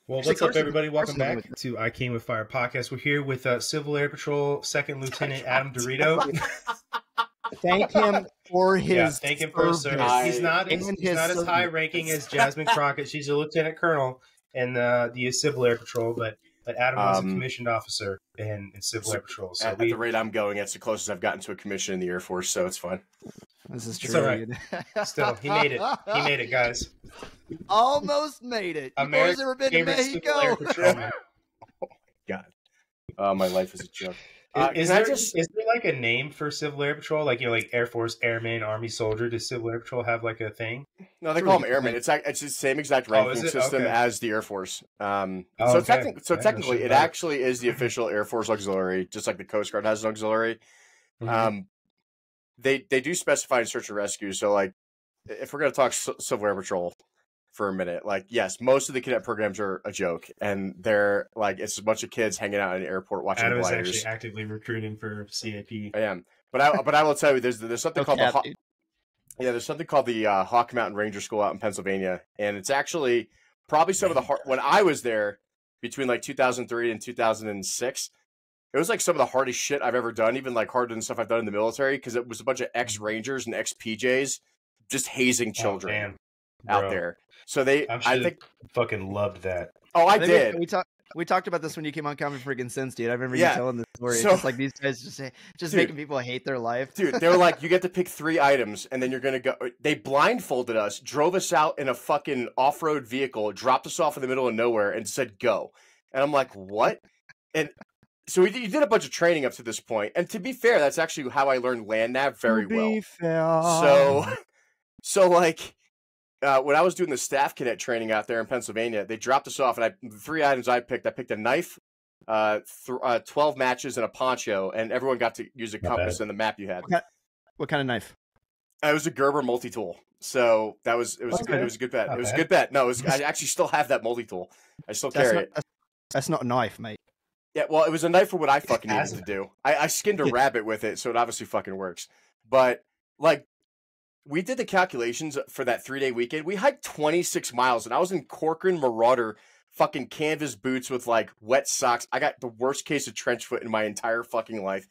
Well, what's up, everybody? Welcome back to I Came With Fire podcast. We're here with Civil Air Patrol Second Lieutenant Adam DeRito. Thank him for his thank him for his service. He's not as high ranking as Jasmine Crockett. She's a lieutenant colonel in the Civil Air Patrol, but Adam was a commissioned officer in Civil Air Patrol. So at the rate I'm going, it's the closest I've gotten to a commission in the Air Force, so it's fun. This is true. It's all right. Still, he made it. He made it, guys. Almost made it. You boys ever been to Mexico? Oh my God. My life is a joke. Is there like a name for Civil Air Patrol? Like, like Air Force, Airman, Army Soldier? Does Civil Air Patrol have like a thing? No, they call them Airmen. It's the same exact ranking system as the Air Force. Technically, it actually is the official Air Force auxiliary, just like the Coast Guard has an auxiliary. Mm-hmm. They do specify in search and rescue. So, like, if we're going to talk Civil Air Patrol for a minute, like, yes, most of the cadet programs are a joke, and they're like, it's a bunch of kids hanging out in an airport watching Adam gliders. Is actually actively recruiting for CAP. I am, but I will tell you, there's something called there's something called the Hawk Mountain Ranger School out in Pennsylvania, and it's actually probably some of the when I was there between like 2003 and 2006. It was like some of the hardest shit I've ever done, even like harder than stuff I've done in the military, because it was a bunch of ex-Rangers and ex-PJs just hazing children out there. So I think fucking loved that. Oh, I did. We talked about this when you came on Common Friggin' Sense, dude. I remember you telling the story. So, it's like these guys just making people hate their life. Dude, they were like, you get to pick 3 items, and then you're going to go. They blindfolded us, drove us out in a fucking off-road vehicle, dropped us off in the middle of nowhere, and said, go. And I'm like, what? And so you did a bunch of training up to this point. And to be fair, that's actually how I learned land nav very well. So like, when I was doing the staff cadet training out there in Pennsylvania, they dropped us off, and the 3 items I picked a knife, 12 matches, and a poncho, and everyone got to use a compass and the map you had. What kind of knife? It was a Gerber multi-tool. So it was a good bet. It was a good bet. No, I actually still have that multi-tool. I still carry it. That's not a knife, mate. Yeah, well, it was a knife for what I fucking needed to do. I skinned a rabbit with it, so it obviously fucking works. But, like, we did the calculations for that 3-day weekend. We hiked 26 miles, and I was in Corcoran Marauder fucking canvas boots with, like, wet socks. I got the worst case of trench foot in my entire fucking life.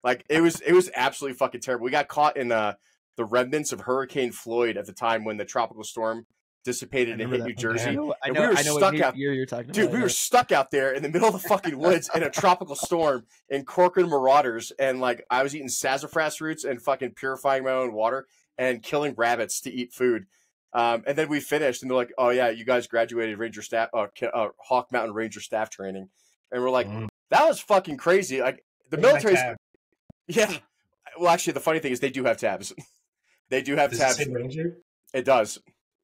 Like, it was absolutely fucking terrible. We got caught in the remnants of Hurricane Floyd at the time when the tropical storm dissipated and hit New Jersey. I know what year you're talking about. Dude, we were stuck out there in the middle of the fucking woods in a tropical storm in Corcoran Marauders, and like I was eating sassafras roots and fucking purifying my own water and killing rabbits to eat food. And then we finished, and they're like, "Oh yeah, you guys graduated Ranger staff, Hawk Mountain Ranger staff training," and we're like, "That was fucking crazy." Like the military's, yeah. Well, actually, the funny thing is they do have tabs. They do have tabs. Does it say Ranger? It does.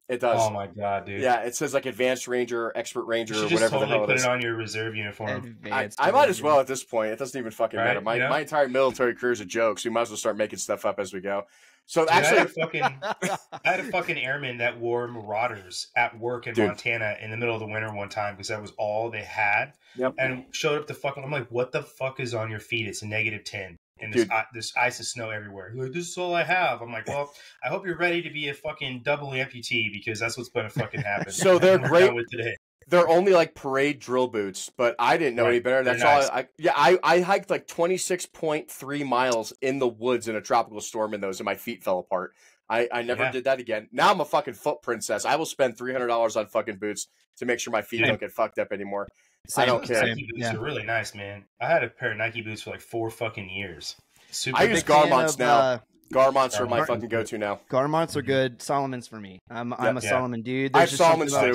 It does. Oh my God, dude. Yeah, it says like Advanced Ranger, Expert Ranger, or whatever the hell it is. Put it on your reserve uniform. I might as well at this point. It doesn't even fucking matter. My entire military career is a joke, so we might as well start making stuff up as we go. So dude, actually, I had a fucking airman that wore Marauders at work in Montana in the middle of the winter one time because that was all they had. Yep. And showed up to fucking. I'm like, what the fuck is on your feet? It's -10. And this ice and snow everywhere. Like, this is all I have. I'm like, well, I hope you're ready to be a fucking double amputee because that's what's going to fucking happen. So they're great. They're only like parade drill boots, but I didn't know any better. That's all. I hiked like 26.3 miles in the woods in a tropical storm in those, and my feet fell apart. I never did that again. Now I'm a fucking foot princess. I will spend $300 on fucking boots to make sure my feet don't get fucked up anymore. I don't care. Nike boots are really nice, man. I had a pair of Nike boots for like 4 fucking years. I use Garmonts now. Garmonts are my fucking go-to now. Garmonts are good. Solomon's for me. I'm a Solomon dude. I have Solomons too.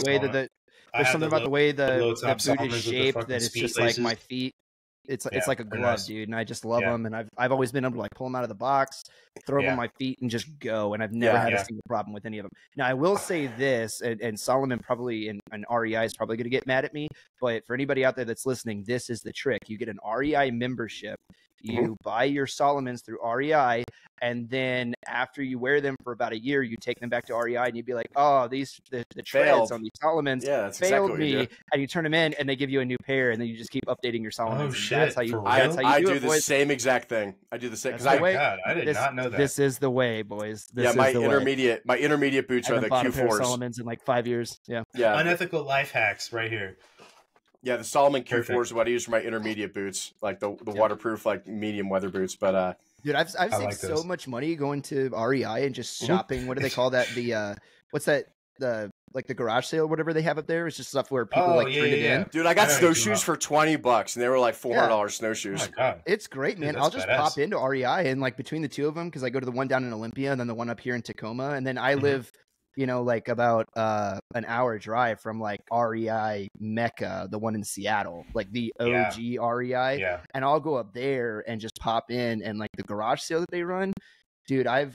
There's something about the way the boot is shaped that it's just like my feet. It's like a glove, dude, and I just love them. And I've always been able to like pull them out of the box, throw them on my feet, and just go. And I've never had a single problem with any of them. Now I will say this, and Solomon probably and REI is probably going to get mad at me, but for anybody out there that's listening, this is the trick: you get an REI membership, You buy your Solomons through REI, and then after you wear them for about a year, you take them back to REI, and you'd be like, "Oh, the treads on these Solomons failed me," and you turn them in, and they give you a new pair, and then you just keep updating your Solomons. Oh shit! That's how you. I do the same exact thing. I do the same because I did not know that. This is the way, boys. My intermediate boots are the Q4s. Solomons in like 5 years. Yeah. Unethical life hacks right here. Yeah, the Solomon Q4 is what I use for my intermediate boots, like the waterproof, like medium weather boots. But dude, I've saved so much money going to REI and just shopping. What do they call that? The what's that? The garage sale, whatever they have up there. It's just stuff where people turn it in. Dude, I got snowshoes for $20, and they were like $400 snowshoes. Oh my God. It's great, man. I'll just pop into REI and like between the two of them, because I go to the one down in Olympia and then the one up here in Tacoma, and then I live, like about an hour drive from like REI Mecca, the one in Seattle, like the OG REI. Yeah. And I'll go up there and just pop in, and like the garage sale that they run, dude, I've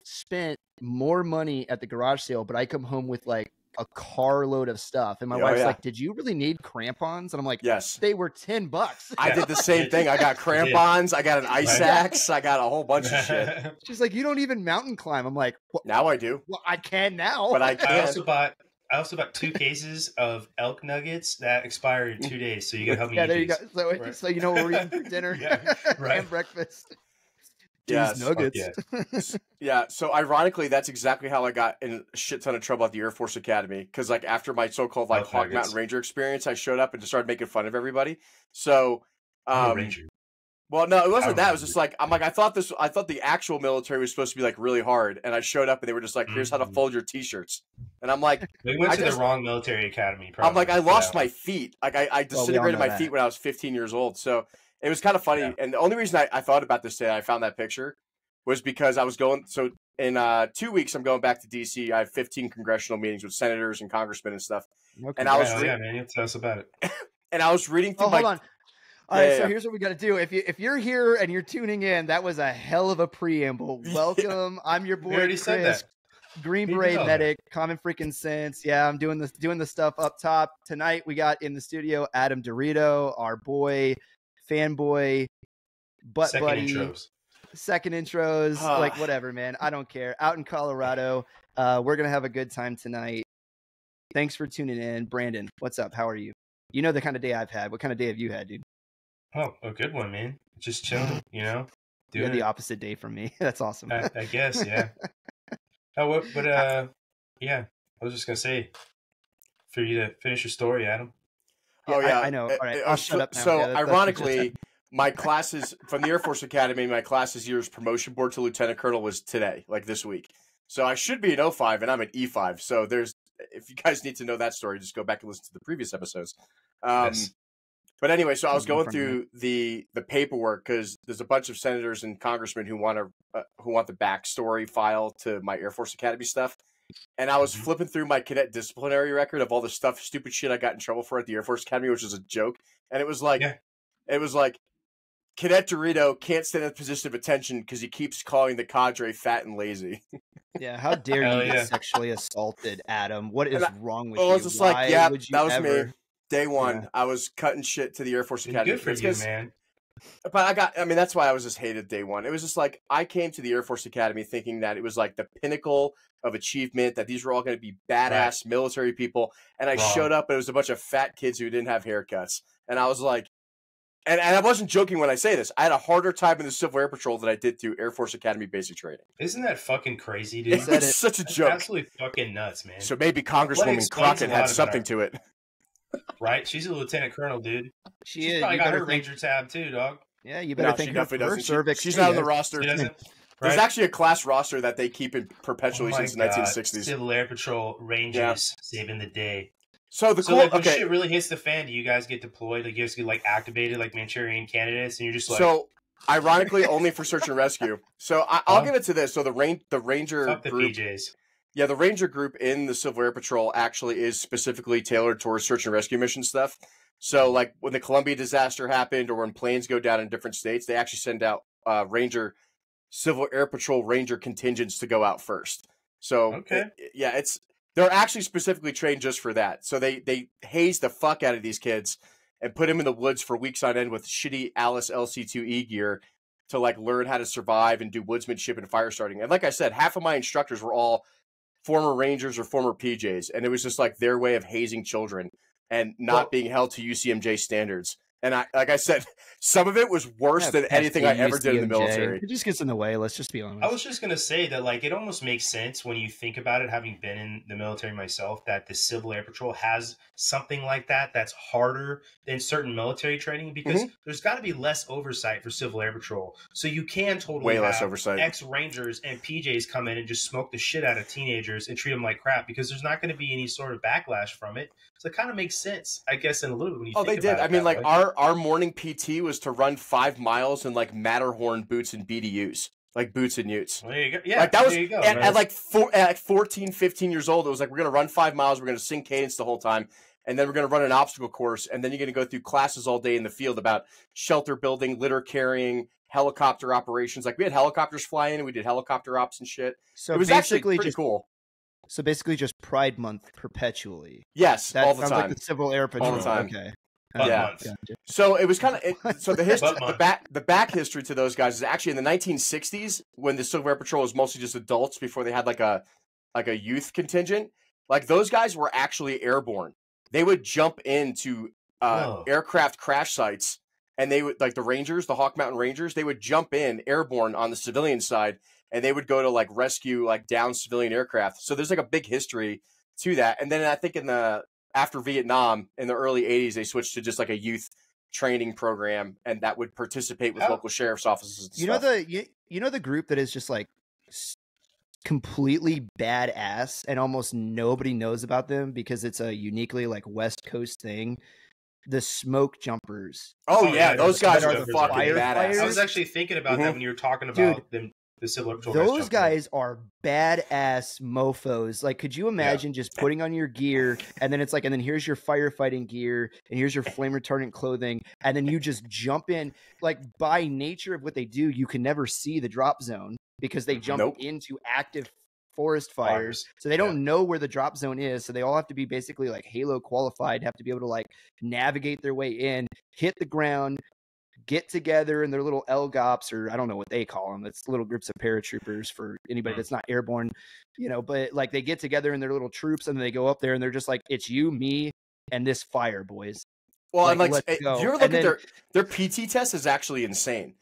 spent more money at the garage sale, but I come home with like a carload of stuff, and my wife's like, "Did you really need crampons?" And I'm like, "Yes, they were $10." I did the same thing. I got crampons, I got an ice axe, I got a whole bunch of shit. She's like, "You don't even mountain climb." I'm like, well, "Now I do." Well, I can now, but I can't. I also bought 2 cases of elk nuggets that expired in 2 days. So you gotta help me. Yeah, there you go. So you know what we're eating for dinner and breakfast. Yeah, nuggets. Yeah. So ironically, that's exactly how I got in a shit ton of trouble at the Air Force Academy. Because like after my so-called like Hawk Mountain Ranger experience, I showed up and just started making fun of everybody. So, Ranger. Well, no, it wasn't that. It was just like I thought the actual military was supposed to be like really hard, and I showed up and they were just like, "Here's how to fold your t-shirts," and I'm like, "We went to the wrong military academy." Probably. I'm like, I lost my feet. Like I disintegrated my feet when I was 15 years old. So. It was kind of funny, and the only reason I thought about this today, I found that picture, was because I was going. So in 2 weeks, I'm going back to D.C. I have 15 congressional meetings with senators and congressmen and stuff. Okay. And I was man, tell us about it. And I was reading through. Hold on. All right, so here's what we got to do. If you're here and you're tuning in, that was a hell of a preamble. Welcome. I'm your boy Chris, Green Beret medic, common freaking sense. Yeah, I'm doing the stuff up top tonight. We got in the studio Adam DeRito, our boy. Fanboy, second intros, like whatever, man. I don't care. Out in Colorado, we're gonna have a good time tonight. Thanks for tuning in, Brandon. What's up? How are you? You know the kind of day I've had. What kind of day have you had, dude? Oh, a good one, man. Just chilling, You had the opposite day from me. That's awesome. I guess, yeah. Yeah. I was just gonna say for you to finish your story, Adam. Yeah, I know. All right, I'll shut up now. So, ironically, my classes from the Air Force Academy, my class's year's promotion board to lieutenant colonel was today, like this week. So I should be an 05, and I'm an E5. So if you guys need to know that story, just go back and listen to the previous episodes. Yes. But anyway, so I was going through the paperwork because there's a bunch of senators and congressmen who want the backstory file to my Air Force Academy stuff. And I was flipping through my cadet disciplinary record of all the stupid shit I got in trouble for at the Air Force Academy, which was a joke. And it was like, Cadet DeRito can't stand in a position of attention because he keeps calling the cadre fat and lazy. Yeah, how dare you get sexually assaulted, Adam? What is wrong with you? I was just like, that was me. Day one, I was cutting shit to the Air Force Academy. Good for you, man. But that's why I was just hated day one. It was just like, I came to the Air Force Academy thinking that it was like the pinnacle of achievement, that these were all going to be badass military people. And I showed up and it was a bunch of fat kids who didn't have haircuts. And I was like, and I wasn't joking when I say this, I had a harder time in the Civil Air Patrol than I did through Air Force Academy basic training. Isn't that fucking crazy, dude? It's such a joke. Absolutely fucking nuts, man. So maybe Congresswoman Crockett had something to it. Right? She's a lieutenant colonel, dude. She's probably got her Ranger tab too, dog. Yeah, you better think of her cervix. She's not on the roster. There's actually a class roster that they keep in perpetually since the 1960s. Civil Air Patrol Rangers saving the day. So when shit really hits the fan, do you guys get deployed? Like you guys get like activated like Manchurian candidates, and you're just like. So ironically, only for search and rescue. So I'll get into this. So the Ranger Fuck the group. PJs. Yeah, the Ranger group in the Civil Air Patrol actually is specifically tailored towards search and rescue mission stuff. So, like, when the Columbia disaster happened or when planes go down in different states, they actually send out Civil Air Patrol Ranger contingents to go out first. So, they're actually specifically trained just for that. So they haze the fuck out of these kids and put him in the woods for weeks on end with shitty Alice LC2E gear to like learn how to survive and do woodsmanship and fire starting. And like I said, half of my instructors were all former Rangers or former PJs, and it was just like their way of hazing children and not being held to UCMJ standards. And like I said, some of it was worse than anything I ever did in the military. It just gets in the way. Let's just be honest. I was just going to say that, like, it almost makes sense when you think about it, having been in the military myself, that the Civil Air Patrol has something like that that's harder than certain military training, because there's got to be less oversight for Civil Air Patrol. So you can totally have less oversight. ex-Rangers and PJs come in and just smoke the shit out of teenagers and treat them like crap, because there's not going to be any sort of backlash from it. So it kind of makes sense, I guess, in a little bit when you think about it. Oh, they did. I mean, like, our morning PT was to run 5 miles in like Matterhorn boots and BDUs, like boots and utes. Well, there you go. Yeah, like that was there you go, at like 14, 15 years old. It was like, we're going to run 5 miles. We're going to sing cadence the whole time. And then we're going to run an obstacle course. And then you're going to go through classes all day in the field about shelter building, litter carrying, helicopter operations. Like, we had helicopters fly in and we did helicopter ops and shit. So it was actually pretty cool. So basically just Pride Month perpetually. Yes, that all the sounds time. Like the Civil Air Patrol. All the time. Okay. Yeah. So it was kind of so the history, the back history to those guys is actually in the 1960s when the Civil Air Patrol was mostly just adults before they had like a youth contingent. Like, those guys were actually airborne. They would jump into aircraft crash sites, and they would, like the Rangers, the Hawk Mountain Rangers, they would jump in airborne on the civilian side, and they would go to like rescue like down civilian aircraft. So there's like a big history to that. And then I think after Vietnam in the early 80s, they switched to just like a youth training program, and that would participate with local sheriff's offices and stuff. You know the group that is just like completely badass and almost nobody knows about them because it's a uniquely like West Coast thing? The smoke jumpers. Oh yeah, those guys are fucking badass. I was actually thinking about that when you were talking about them. The Civil Patrol those guys are badass mofos. Like, could you imagine just putting on your gear and then it's like, and then here's your firefighting gear and here's your flame retardant clothing, and then you just jump in. Like, by nature of what they do, you can never see the drop zone because they jump into active forest fires. So they don't know where the drop zone is. So they all have to be basically like Halo qualified, have to be able to like navigate their way in, hit the ground, get together in their little LGOPs, or I don't know what they call them. It's little groups of paratroopers for anybody that's not airborne, you know, but like they get together in their little troops and they go up there and they're just like, it's you, me, and this fire, boys. Well, like, and like, if you're looking at their PT test is actually insane.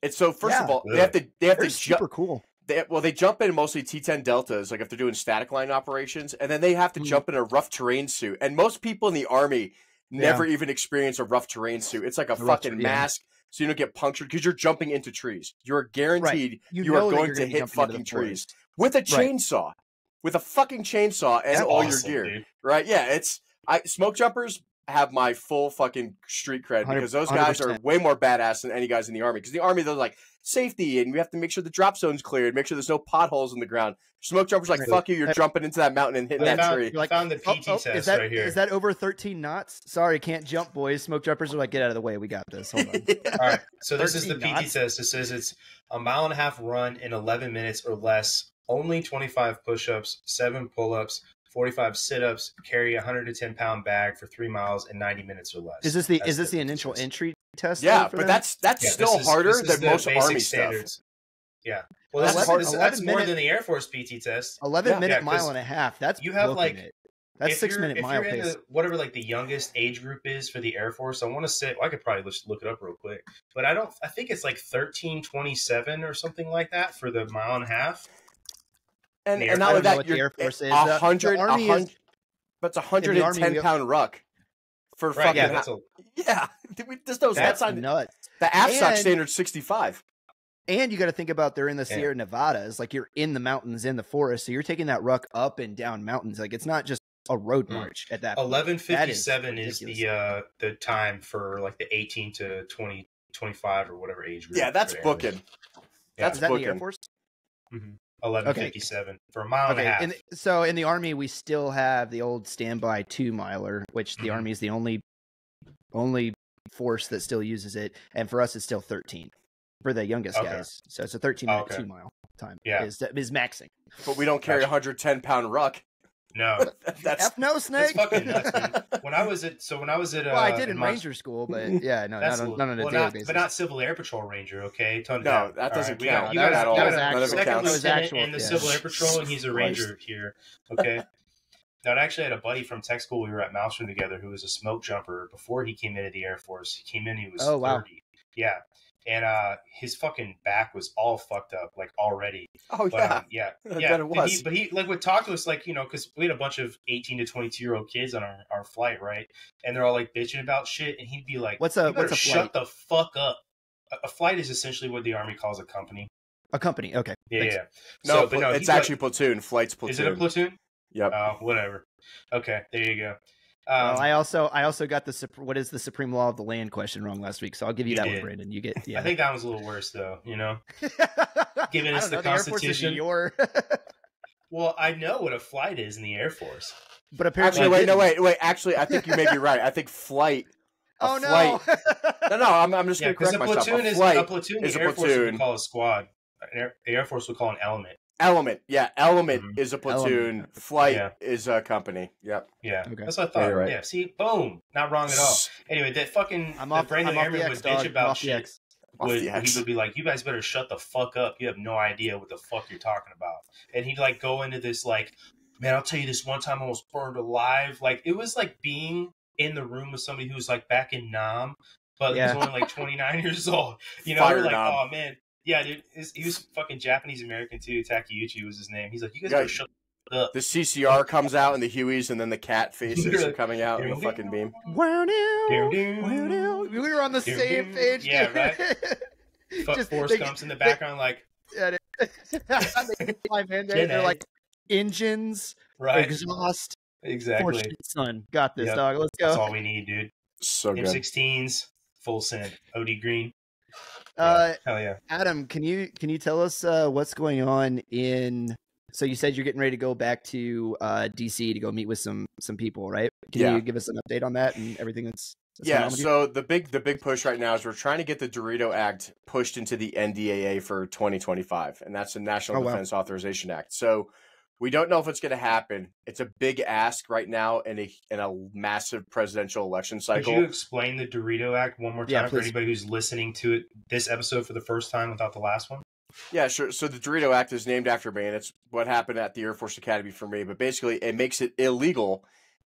It's so, first of all, they have to super cool. They jump in mostly T-10 Deltas, like if they're doing static line operations, and then they have to jump in a rough terrain suit. And most people in the Army never even experience a rough terrain suit. It's like a fucking mask, so you don't get punctured because you're jumping into trees. You're guaranteed you are going to hit fucking trees with a chainsaw, with a fucking chainsaw and all your gear. Dude. Right? Yeah, smoke jumpers have my full fucking street cred because those guys 100%. Are way more badass than any guys in the Army. Because the Army, they're like, safety, and we have to make sure the drop zone's cleared, make sure there's no potholes in the ground. Smoke jumpers like, fuck you, you're jumping into that mountain and hitting that tree. I found the PT test right here. Is that over 13 knots? Sorry, can't jump, boys. Smoke jumpers are like, get out of the way. We got this. Hold on. All right. So this is the PT test. It says it's a 1.5 mile run in 11 minutes or less, only 25 push-ups, 7 pull-ups, 45 sit-ups, carry a 110-pound bag for 3 miles in 90 minutes or less. Is this the initial entry test? Yeah, but that's still harder than most Army standards. Stuff. Yeah. Well, that's more than the Air Force PT test. 11-minute mile and a half. That's you have like it. That's 6-minute mile pace. Whatever like the youngest age group is for the Air Force, I want to say I could probably just look it up real quick, but I think it's like 13:27 or something like that for the 1.5 miles. And not only that, the Air Force is 100, but it's a 110-pound ruck for fucking. That's nuts. The AFSOC standard 65. And you got to think about they're in the Sierra Nevadas, like you're in the mountains, in the forest, so you're taking that ruck up and down mountains. Like it's not just a road march at that. 11:57 is the time for like the 18 to 25 or whatever age group. Yeah, that's booking. Is that the Air Force? 11:57 for 1.5 miles. So in the Army, we still have the old standby 2-miler, which the Army is the only force that still uses it, and for us, it's still 13 for the youngest guys. So it's a 13-minute 2-mile time. Is maxing. But we don't carry a 110-pound ruck. No, that's no snake. That's fucking nuts, man. When I was at well, I did in Ranger school, but yeah, no, not on a daily basis. But not Civil Air Patrol Ranger, okay? No, that doesn't count. You got a second lieutenant in the yeah. Civil Air Patrol, and he's a Ranger here, okay? Now, I actually had a buddy from tech school. We were at Maelstrom together who was a smoke jumper before he came into the Air Force. He came in, he was 30. Wow. Yeah. And his fucking back was all fucked up, like already. Oh, but, yeah. Yeah. It was. But he like would talk to us like, you know, because we had a bunch of 18 to 22-year-old kids on our flight, right? And they're all like bitching about shit. And he'd be like, what's a flight? Shut the fuck up. A flight is essentially what the Army calls a company. A company, okay. Yeah. No, but no, it's actually platoon. Flight's platoon. Is it a platoon? Yep. Whatever. Okay, there you go. Well, I also got what is the supreme law of the land question wrong last week, so I'll give you that one, Brandon. You get. Yeah. I think that was a little worse, though. You know, giving us the Constitution. Well, I know what a flight is in the Air Force, but apparently, actually, wait. Actually, I think you may be right. I think flight. No! No, I'm just going to correct myself. A platoon is a platoon. The Air Force would call a squad. The Air Force would call an element. Element is a platoon. Flight is a company. Yep. Yeah, okay. That's what I thought. Right. Yeah, see, boom, not wrong at all. Anyway, that fucking Brandon Airman would bitch about shit. He would be like, "You guys better shut the fuck up. You have no idea what the fuck you're talking about." And he'd like go into this like, "Man, I'll tell you this one time I almost burned alive." Like it was like being in the room with somebody who was like back in Nam, but he was only like 29 years old. You know, they're like, "Oh man." Yeah, dude, he was fucking Japanese American too. Takeuchi was his name. He's like, you guys better shut up. The CCR comes out in the Hueys, and then the cat faces are coming out in the fucking beam. We were on the same page. Yeah, right. Forrest Gump's in the background, like. They're like engines, exhaust. Exactly. Son, got this, dog. Let's go. That's all we need, dude. So good. M16s, full send. OD green. Hell yeah. Adam, can you tell us what's going on in? So you said you're getting ready to go back to DC to go meet with some people, right? Can you give us an update on that and everything that's going on with so the big push right now is we're trying to get the DeRito Act pushed into the NDAA for 2025, and that's the National Defense Authorization Act. So we don't know if it's going to happen. It's a big ask right now in a massive presidential election cycle. Could you explain the DeRito Act one more time for anybody who's listening to this episode for the first time without the last one? Yeah, sure. So the DeRito Act is named after me, and it's what happened at the Air Force Academy for me. But basically, it makes it illegal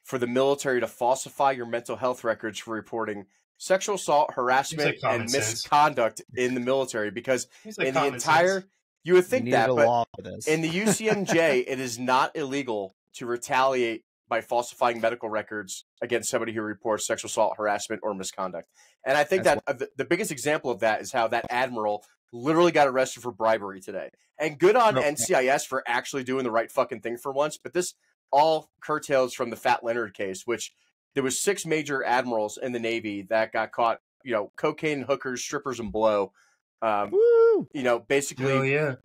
for the military to falsify your mental health records for reporting sexual assault, harassment, and misconduct in the military. Because in the entire... You would think that, but in the UCMJ, it is not illegal to retaliate by falsifying medical records against somebody who reports sexual assault, harassment, or misconduct. And I think the biggest example of that is how that admiral literally got arrested for bribery today. And good on NCIS for actually doing the right fucking thing for once. But this all curtails from the Fat Leonard case, which there was 6 major admirals in the Navy that got caught, cocaine, hookers, strippers, and blow. Basically,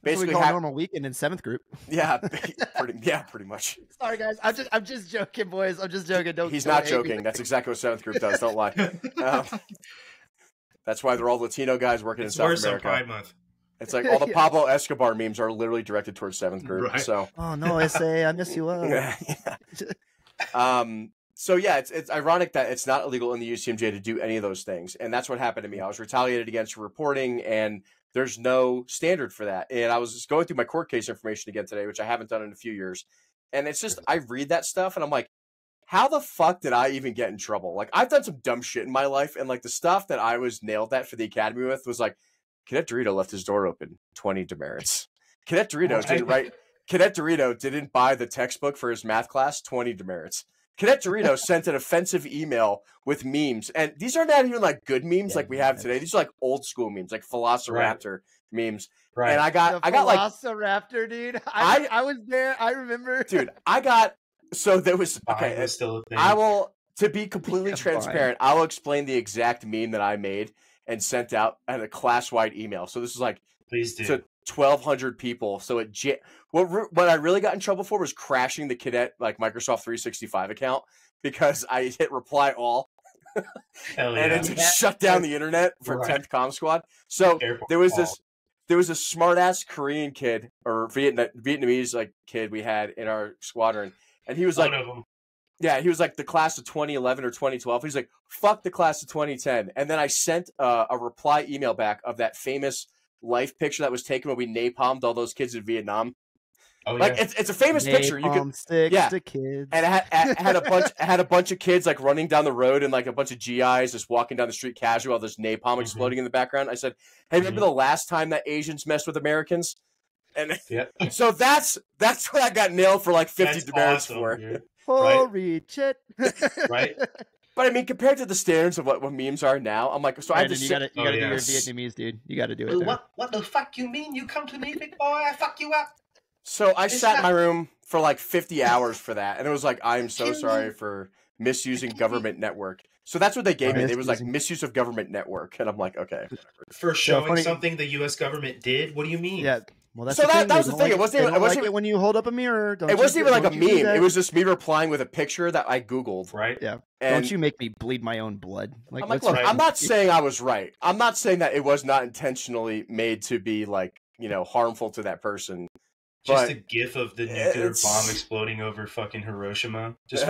basically call normal weekend in 7th group. Pretty much. Sorry guys, I'm just joking, boys. I'm just joking. He's not joking. That's exactly what 7th group does. Don't lie. That's why they're all Latino guys working in South America. Pride Month. It's like all the Pablo Escobar memes are literally directed towards 7th group. Right. So, oh no, SA, I miss you up. So yeah, it's ironic that it's not illegal in the UCMJ to do any of those things. And that's what happened to me. I was retaliated against for reporting, and there's no standard for that. And I was just going through my court case information again today, which I haven't done in a few years. And it's just, I read that stuff and I'm like, how the fuck did I even get in trouble? Like, I've done some dumb shit in my life. And like the stuff that I was nailed at for the academy with was like, Cadet DeRito left his door open, 20 demerits. Cadet DeRito didn't buy the textbook for his math class, 20 demerits. Cadet DeRito sent an offensive email with memes, and these are not even like good memes like we have today. These are like old school memes, like Velociraptor memes. Right. And I got like Velociraptor, dude. I was there. I remember, dude. There was okay. Still a thing. I will, to be completely transparent, I will explain the exact meme that I made and sent out at a class-wide email. So this is like, please do. To 1,200 people. So what I really got in trouble for was crashing the cadet like Microsoft 365 account because I hit reply all, and it just shut down the internet for 10th Comm Squad. So there was this there was a smart ass Korean kid or Vietnamese like kid we had in our squadron, and he was like, one of them. Yeah, he was like the class of 2011 or 2012. He's like, fuck the class of 2010. And then I sent a reply email back of that famous life picture that was taken when we napalmed all those kids in Vietnam. Oh, like yeah. it's a famous picture. You could to kids. And it had a bunch of kids like running down the road and like a bunch of GIs just walking down the street casual while there's napalm exploding in the background. I said, hey, remember the last time that Asians messed with Americans? And so that's what I got nailed for like 50 demerits for. Dude. Holy shit. Right? But I mean, compared to the standards of what memes are now, I'm like, so Brandon, I you gotta do your Vietnamese, dude. You gotta do it. What the fuck you mean? You come to me, big boy, I fuck you up. So I sat in my room for like 50 hours for that, and it was like, I'm so sorry for misusing government network. So that's what they gave me. It was like misuse of government network, and I'm like, okay. For showing something the U.S. government did? What do you mean? Yeah. Well, that's that was the thing. It wasn't even when you hold up a mirror. It wasn't even like a meme. It was just me replying with a picture that I Googled. Right. Yeah. And don't you make me bleed my own blood. Like, look, I'm not saying I was right. I'm not saying that it was not intentionally made to be like, harmful to that person. Just a gif of the nuclear bomb exploding over fucking Hiroshima. Just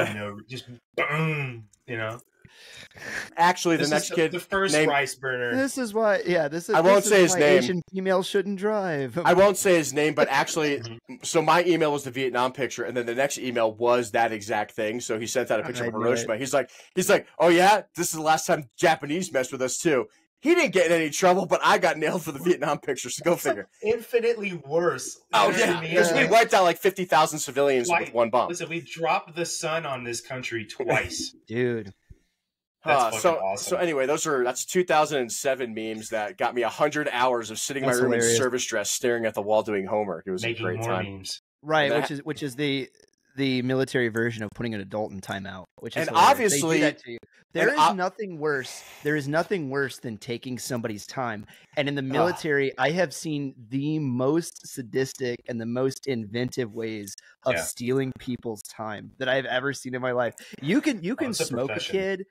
just boom, Actually, the next kid, the first rice burner. This is why, I won't say his name. Asian females shouldn't drive. I won't say his name, but actually, so my email was the Vietnam picture, and then the next email was that exact thing. So he sent out a picture of Hiroshima. He's like, oh yeah, this is the last time Japanese messed with us too. He didn't get in any trouble, but I got nailed for the Vietnam picture, so go figure. Infinitely worse. Oh, yeah, because we wiped out like 50,000 civilians with one bomb. Listen, we dropped the sun on this country twice. Dude. That's awesome. So anyway, that's 2007 memes that got me 100 hours of sitting in my room in service dress staring at the wall doing homework. It was a great time. Memes. Right, which is the military version of putting an adult in timeout, which is obviously that to you. There is nothing worse than taking somebody's time. And in the military, I have seen the most sadistic and the most inventive ways of stealing people's time that I've ever seen in my life. You can smoke a kid.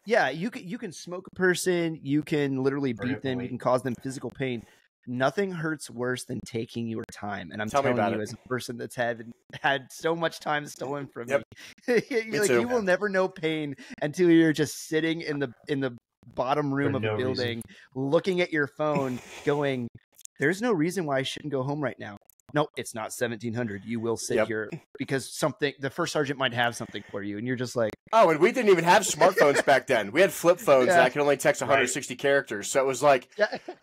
Yeah, you can smoke a person. You can literally beat them. You can cause them physical pain. Nothing hurts worse than taking your time. And I'm telling you, as a person that's had so much time stolen from me, you will never know pain until you're just sitting in the bottom room of a building, looking at your phone, going, "There's no reason why I shouldn't go home right now." No, it's not 1700. You will sit here because the first sergeant might have something for you, and you're just like, oh, and we didn't even have smartphones back then. We had flip phones that I could only text 160 characters. So it was like,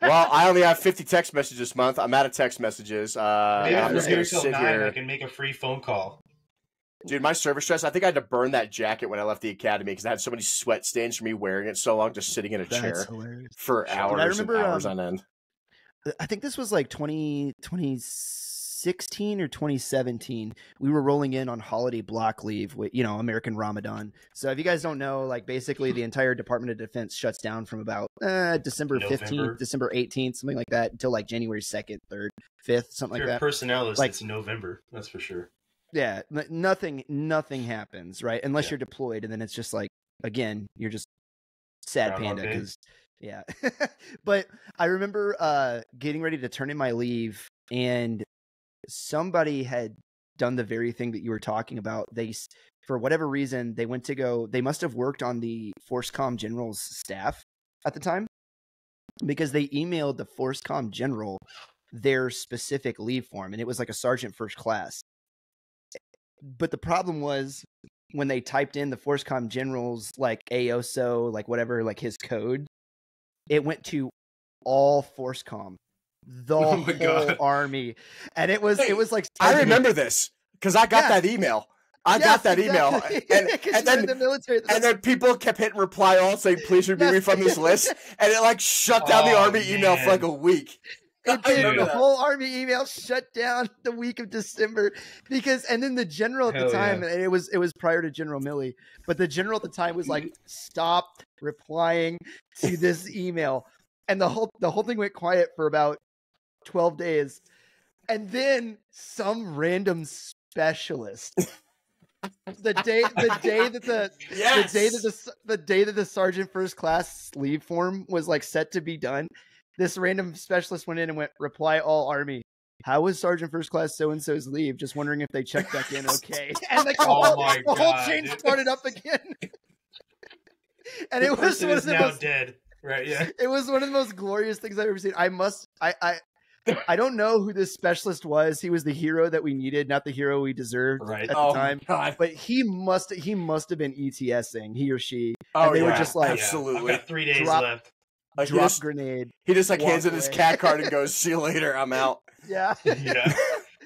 well, I only have 50 text messages this month. I'm out of text messages. I'm just gonna sit here. I can make a free phone call. Dude, my service dress, I think I had to burn that jacket when I left the academy because I had so many sweat stains from me wearing it so long, just sitting in a chair for hours and hours on end. I think this was like 2016 or 2017. We were rolling in on holiday block leave with, American Ramadan. So if you guys don't know, like basically the entire Department of Defense shuts down from about December 15th, December 18th, something like that, until like January 2nd, 3rd, 5th, something like that. Personnel is it's November, that's for sure. Yeah, nothing happens, right? Unless you're deployed, and then it's just like, again, you're just sad panda because yeah. But I remember getting ready to turn in my leave, and somebody had done the very thing that you were talking about. They, for whatever reason, they must have worked on the FORSCOM general's staff at the time, because they emailed the FORSCOM general their specific leave form, and it was like a sergeant first class. But the problem was when they typed in the FORSCOM general's like AOSO, like whatever, like his code, it went to all FORSCOM, the whole army, and it was like I remember this because I got that email. I got that email, and then the military, and then people kept hitting reply all saying, "Please remove me from this list," and it like shut down the army email for like a week. It did. The whole army email shut down the week of December and then the general at the time, and it was prior to General Milley, but the general at the time was like, "Stop replying to this email," and the whole thing went quiet for about 12 days, and then some random specialist. The day that the sergeant first class leave form was like set to be done, This random specialist went in and went, reply all Army. How was Sergeant First Class so-and-so's leave? Just wondering if they checked back in okay. And like, the whole chain started up again. And it was one of the most dead. Right, yeah. It was one of the most glorious things I've ever seen. I don't know who this specialist was. He was the hero that we needed, not the hero we deserved at the time. God. But he must have been ETSing, he or she. And they were just like, absolutely. I've got 3 days left. Like drop grenade. He just like hands in his cat card and goes, "See you later. I'm out." Yeah. Yeah.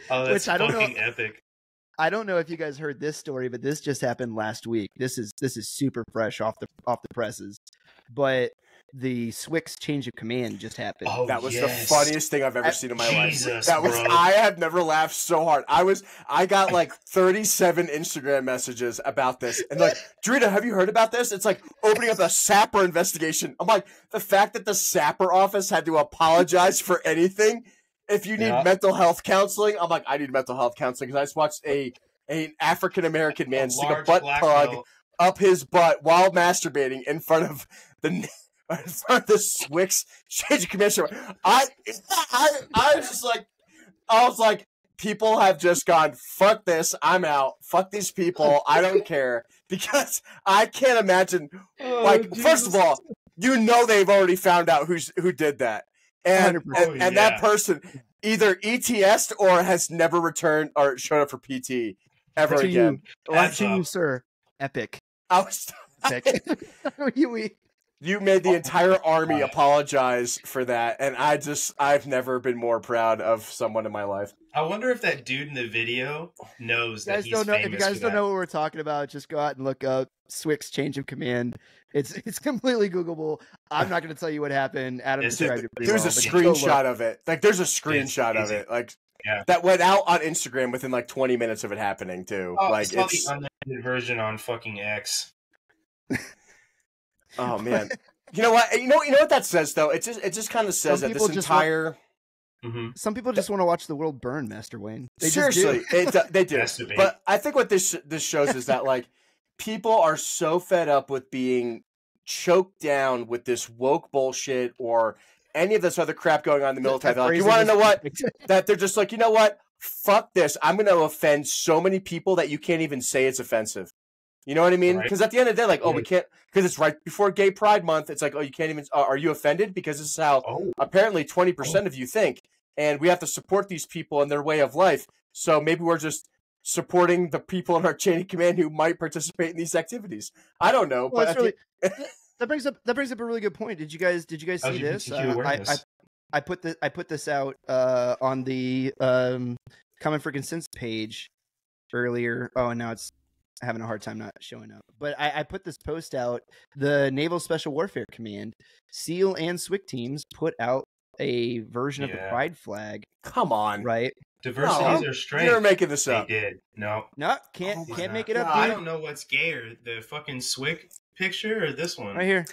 Oh, that's fucking epic. I don't know if you guys heard this story, but this just happened last week. This is super fresh off the presses. But the SWCS change of command just happened. Oh, that was the funniest thing I've ever seen in my life. I have never laughed so hard. I got like 37 Instagram messages about this. And like, DeRito, have you heard about this? It's like opening up a Sabre investigation. I'm like, the fact that the Sabre office had to apologize for anything. If you need mental health counseling, I'm like, I need mental health counseling because I just watched an African-American man stick a butt plug up his butt while masturbating in front of the SWCS change of commission. I was like, people have just gone, fuck this, I'm out, fuck these people, I don't care, because I can't imagine. First of all, they've already found out who did that. And that person either ETS'd or has never returned or showed up for PT ever again. Watching you, sir. Epic. Epic. You made the entire Army apologize for that, and I've never been more proud of someone in my life. I wonder if that dude in the video knows that he's famous. If you guys don't know what we're talking about, just go out and look up SWCS change of command. It's completely Googleable. I'm not going to tell you what happened. Adam described it pretty well. There's a screenshot of it. Like, there's a screenshot of it. Like, that went out on Instagram within like 20 minutes of it happening too. It's the unedited version on fucking X. Oh man, you know what? You know what that says though. It just kind of says that this entire. Some people just want to watch the world burn, Master Wayne. Seriously, they do. But I think what this shows is that like people are so fed up with being choked down with this woke bullshit or any of this other crap going on in the military. Like, you want to know what? That they're just like, you know what? Fuck this. I'm going to offend so many people that you can't even say it's offensive. You know what I mean? Because at the end of the day, like, we can't, because it's right before Gay Pride Month. It's like, you can't even, are you offended? Because this is how apparently 20% of you think. And we have to support these people in their way of life. So maybe we're just supporting the people in our chain of command who might participate in these activities. I don't know. Well, but that brings up a really good point. Did you guys see this? I put this out on the Common for Consent page earlier. Oh, and now it's having a hard time not showing up. But I put this post out. The Naval Special Warfare Command, SEAL and SWCS teams put out a version of the pride flag. Come on, right? Diversity is their strength. You're making this up. They did. No, can't make it up. I don't know what's gayer, the fucking SWCS picture or this one. Right here.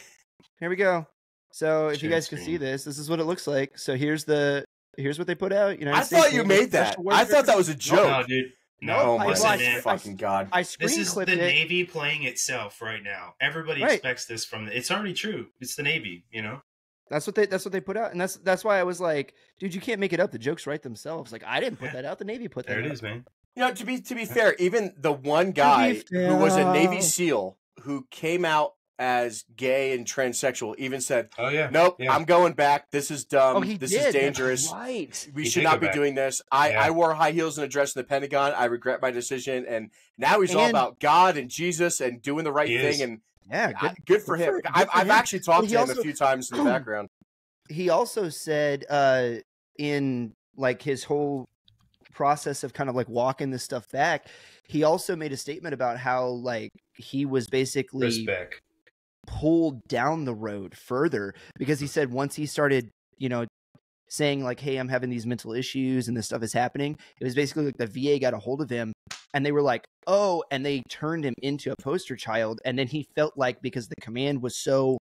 Here we go. So if you guys can see this is what it looks like. So here's what they put out. I thought you made that. I thought that was a joke. No, dude. No, oh my fucking God. This is the Navy playing itself right now. Everybody expects this from it's already true. It's the Navy, you know? That's what they put out. And that's why I was like, dude, you can't make it up. The jokes write themselves. Like, I didn't put that out. The Navy put that out. There it is, man. You know, to be fair, even the one guy who was a Navy SEAL who came out as gay and transsexual even said, nope, I'm going back. This is dumb. This is dangerous. Right. We should not be doing this. I wore high heels and a dress in the Pentagon. I regret my decision. And now he's all about God and Jesus and doing the right thing. And good for him. I've actually talked to him a few times in the background. He also said in like his whole process of kind of like walking this stuff back, he also made a statement about how like he was basically pulled down the road further because he said once he started, saying like, hey, I'm having these mental issues and this stuff is happening, it was basically like the VA got a hold of him and they were like, oh, and they turned him into a poster child. And then he felt like because the command was so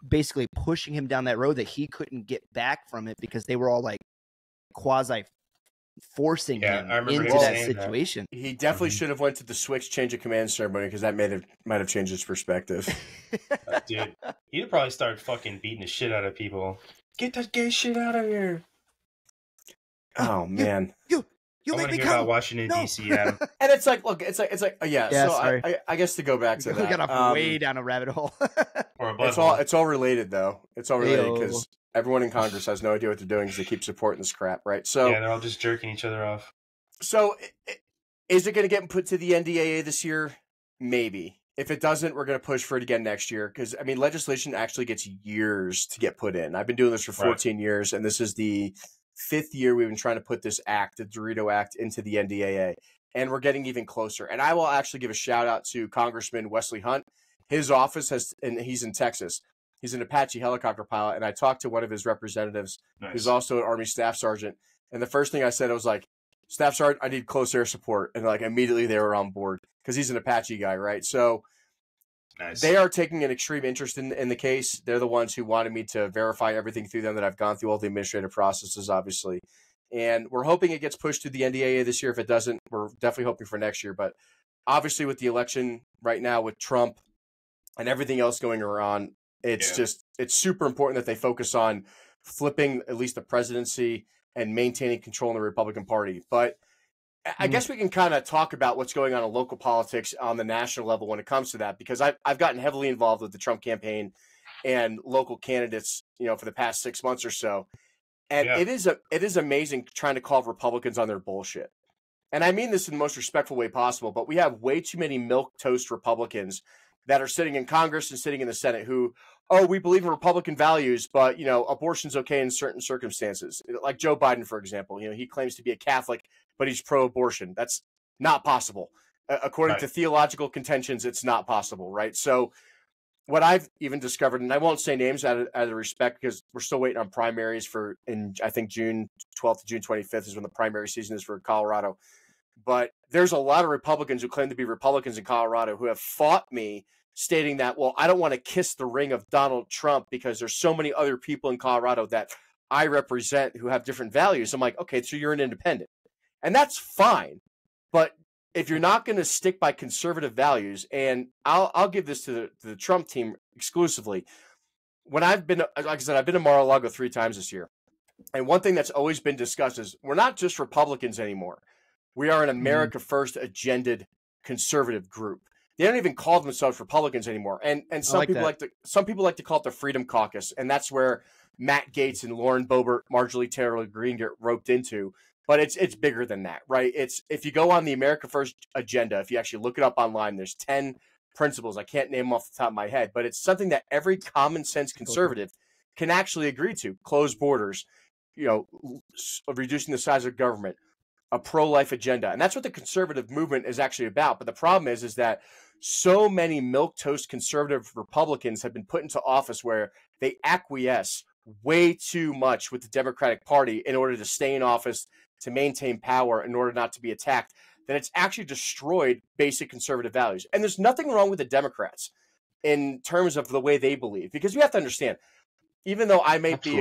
basically pushing him down that road that he couldn't get back from it because they were all like quasi forcing him into that situation. He definitely should have went to the SWCS change of command ceremony because that might have changed his perspective. Dude, he'd probably start fucking beating the shit out of people. Get that gay shit out of here. Oh man. You make me come about Washington D.C. Adam. And it's like, look, it's like, yeah. So I guess to go back to that, we got off way down a rabbit hole. Or it's all related though. It's all related because everyone in Congress has no idea what they're doing because they keep supporting this crap, right? So yeah, they're all just jerking each other off. So is it going to get put to the NDAA this year? Maybe. If it doesn't, we're going to push for it again next year because I mean, legislation actually gets years to get put in. I've been doing this for 14 years, and this is the 5th year we've been trying to put this act, the DeRito Act, into the NDAA, and we're getting even closer. And I will actually give a shout out to Congressman Wesley Hunt. His office and he's in Texas. He's an Apache helicopter pilot, and I talked to one of his representatives, who's also an Army Staff Sergeant. And the first thing I said, I was like, Staff Sergeant, I need close air support. And like immediately they were on board because he's an Apache guy, right? So they are taking an extreme interest in the case. They're the ones who wanted me to verify everything through them, that I've gone through all the administrative processes, obviously. And we're hoping it gets pushed to the NDAA this year. If it doesn't, we're definitely hoping for next year. But obviously with the election right now with Trump and everything else going around, it's super important that they focus on flipping at least the presidency and maintaining control in the Republican Party. But I guess we can kind of talk about what's going on in local politics on the national level when it comes to that, because I've gotten heavily involved with the Trump campaign and local candidates, for the past 6 months or so. And it is amazing trying to call Republicans on their bullshit. And I mean this in the most respectful way possible, but we have way too many milquetoast Republicans that are sitting in Congress and sitting in the Senate who, we believe in Republican values, but, abortion's okay in certain circumstances. Like Joe Biden, for example, he claims to be a Catholic, but he's pro-abortion. That's not possible. According to theological contentions, it's not possible, right? So what I've even discovered, and I won't say names out of respect because we're still waiting on primaries I think June 12th to June 25th is when the primary season is for Colorado. But there's a lot of Republicans who claim to be Republicans in Colorado who have fought me stating that, well, I don't want to kiss the ring of Donald Trump because there's so many other people in Colorado that I represent who have different values. I'm like, okay, so you're an independent. And that's fine. But if you're not going to stick by conservative values, and I'll give this to the Trump team exclusively. When I've been, like I said, I've been to Mar-A-Lago 3 times this year. And one thing that's always been discussed is we're not just Republicans anymore. We are an America First agendaed conservative group. They don't even call themselves Republicans anymore. And some people like to call it the Freedom Caucus. And that's where Matt Gaetz and Lauren Boebert, Marjorie Taylor Greene get roped into. But it's bigger than that, right? If you go on the America First agenda, if you actually look it up online, there's 10 principles. I can't name them off the top of my head, but it's something that every common sense conservative can actually agree to. Closed borders, reducing the size of government, a pro-life agenda. And that's what the conservative movement is actually about. But the problem is that so many milquetoast conservative Republicans have been put into office where they acquiesce way too much with the Democratic Party in order to stay in office, to maintain power, in order not to be attacked, that it's actually destroyed basic conservative values. And there's nothing wrong with the Democrats in terms of the way they believe, because you have to understand, even though I might be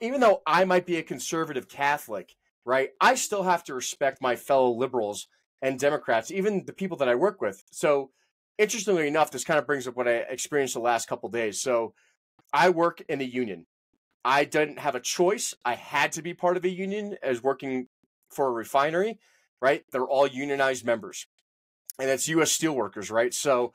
even though I might be a conservative Catholic, right, I still have to respect my fellow liberals and Democrats, even the people that I work with. So interestingly enough, this kind of brings up what I experienced the last couple of days. So I work in a union. I didn't have a choice. I had to be part of a union as working for a refinery, right? They're all unionized members. And it's U.S. Steelworkers, right? So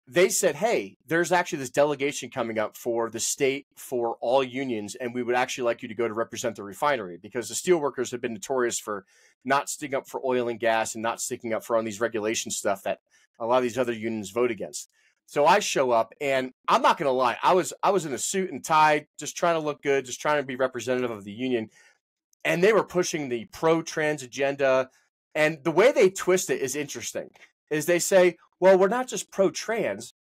they said, hey, there's actually this delegation coming up for the state for all unions, and we would actually like you to go to represent the refinery, because the steelworkers have been notorious for not sticking up for oil and gas and not sticking up for on these regulation stuff that a lot of these other unions vote against. So I show up, and I'm not going to lie. I was in a suit and tie, just trying to look good, just trying to be representative of the union. And they were pushing the pro-trans agenda. And the way they twist it is interesting, is they say, well, we're not just pro-trans.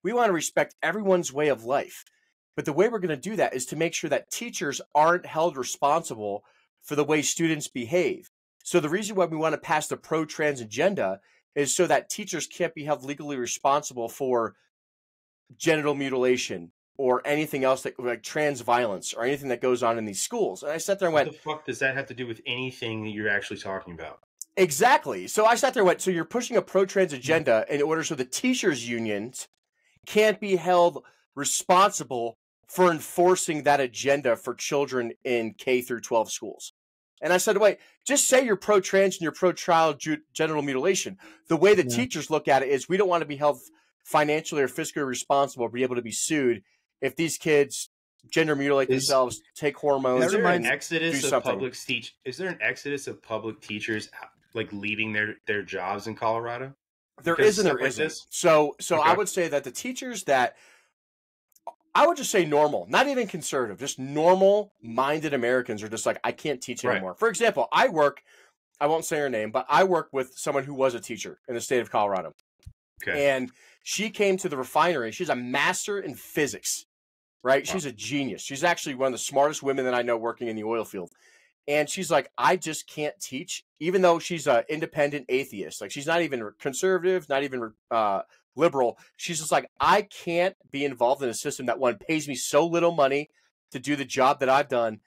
We want to respect everyone's way of life. But the way we're going to do that is to make sure that teachers aren't held responsible for the way students behave. So the reason why we want to pass the pro-trans agenda is so that teachers can't be held legally responsible for genital mutilation or anything else like trans violence or anything that goes on in these schools. And I sat there and went, what the fuck does that have to do with anything that you're actually talking about? Exactly. So I sat there and went, so you're pushing a pro-trans agenda in order so the teachers' unions can't be held responsible for enforcing that agenda for children in K through 12 schools. And I said, wait, just say you're pro-trans and you're pro-child genital mutilation. The way the teachers look at it is we don't want to be held financially or fiscally responsible or be able to be sued if these kids gender mutilate themselves, take hormones. Is there an exodus of public teachers like leaving their jobs in Colorado? There isn't. There isn't. So okay. I would say that the teachers that I would just say normal, not even conservative, just normal-minded Americans are just like, I can't teach anymore. Right. For example, I won't say her name, but I work with someone who was a teacher in the state of Colorado. Okay. And she came to the refinery. She's a master in physics, right? Wow. She's a genius. She's actually one of the smartest women that I know working in the oil field. And she's like, I just can't teach, even though she's an independent atheist. Like, she's not even conservative, not even liberal. She's just like, I can't be involved in a system that pays me so little money to do the job that I've done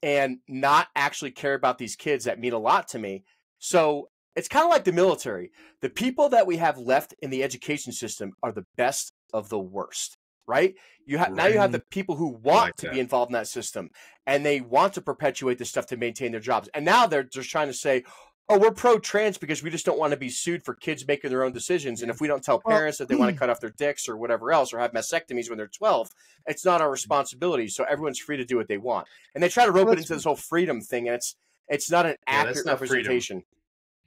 and not actually care about these kids that mean a lot to me. So it's kind of like the military. The people that we have left in the education system are the best of the worst, right? Now you have the people who want to be involved in that system and they want to perpetuate this stuff to maintain their jobs. And now they're just trying to say, oh, we're pro-trans because we just don't want to be sued for kids making their own decisions. And if we don't tell parents that they want to cut off their dicks or whatever else or have mastectomies when they're 12, it's not our responsibility. So everyone's free to do what they want. And they try to rope it into this whole freedom thing, and it's not an accurate representation.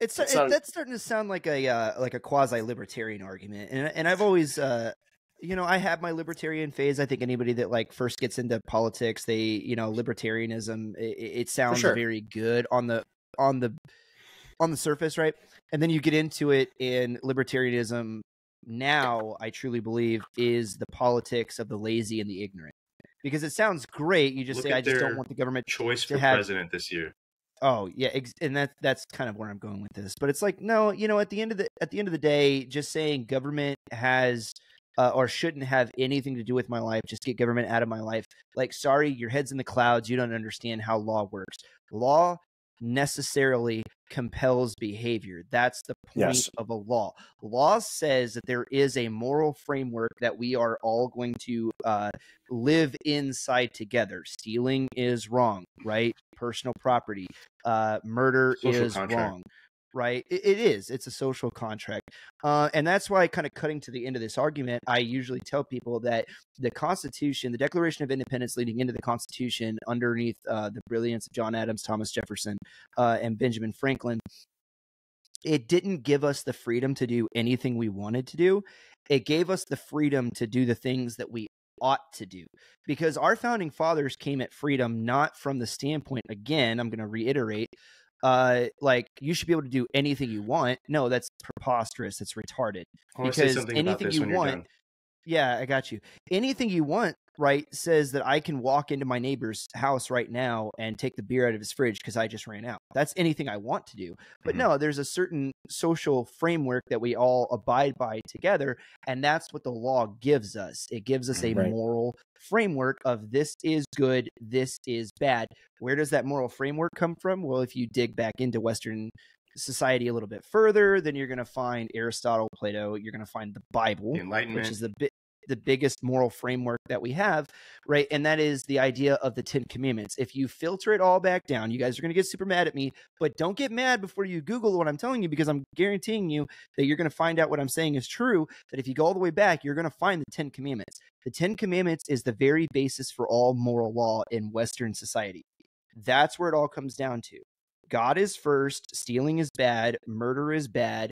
That's starting to sound like a quasi-libertarian argument. And I've always I have my libertarian phase. I think anybody that like first gets into politics, libertarianism, it sounds very good on the surface, right? And then you get into it, in libertarianism now, I truly believe, is the politics of the lazy and the ignorant. Because it sounds great. You just say, I just don't want the government choice for president this year. Oh yeah, and that's kind of where I'm going with this. But it's like, no, at the end of the day, just saying government has or shouldn't have anything to do with my life, just get government out of my life. Like, sorry, your head's in the clouds. You don't understand how law works. Law necessarily compels behavior. That's the point of a law. Law says that there is a moral framework that we are all going to live inside together. Stealing is wrong, right? Personal property, murder is wrong, right? It is. It's a social contract. And that's why, kind of cutting to the end of this argument, I usually tell people that the Constitution, the Declaration of Independence leading into the Constitution, underneath the brilliance of John Adams, Thomas Jefferson, and Benjamin Franklin, it didn't give us the freedom to do anything we wanted to do. It gave us the freedom to do the things that we ought to do, because our founding fathers came at freedom not from the standpoint, again, I'm going to reiterate, like you should be able to do anything you want. No, that's preposterous. That's retarded. Because anything you want, yeah, I got you. Anything you want, right, says that I can walk into my neighbor's house right now and take the beer out of his fridge because I just ran out. That's anything I want to do. But no, there's a certain social framework that we all abide by together, and that's what the law gives us. It gives us a moral framework of this is good, this is bad. Where does that moral framework come from? Well, if you dig back into Western society a little bit further, then you're going to find Aristotle, Plato, you're going to find the Bible, the Enlightenment, which is the biggest moral framework that we have, right? And that is the idea of the 10 Commandments. If you filter it all back down, you guys are going to get super mad at me, but don't get mad before you Google what I'm telling you, because I'm guaranteeing you that you're going to find out what I'm saying is true, that if you go all the way back, you're going to find the 10 Commandments. The 10 Commandments is the very basis for all moral law in Western society. That's where it all comes down to. God is first, stealing is bad, murder is bad,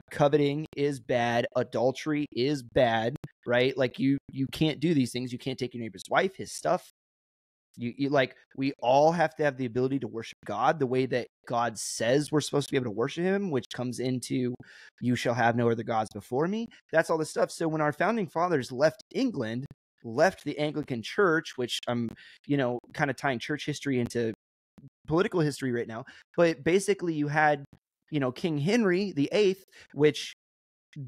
coveting is bad, adultery is bad, right? Like you can't do these things. You can't take your neighbor's wife, his stuff. You like, we all have to have the ability to worship God the way that God says we're supposed to be able to worship him, which comes into you shall have no other gods before me. That's all this stuff. So when our founding fathers left England, left the Anglican Church, which I'm, kind of tying church history into political history right now, but basically you had, King Henry VIII, which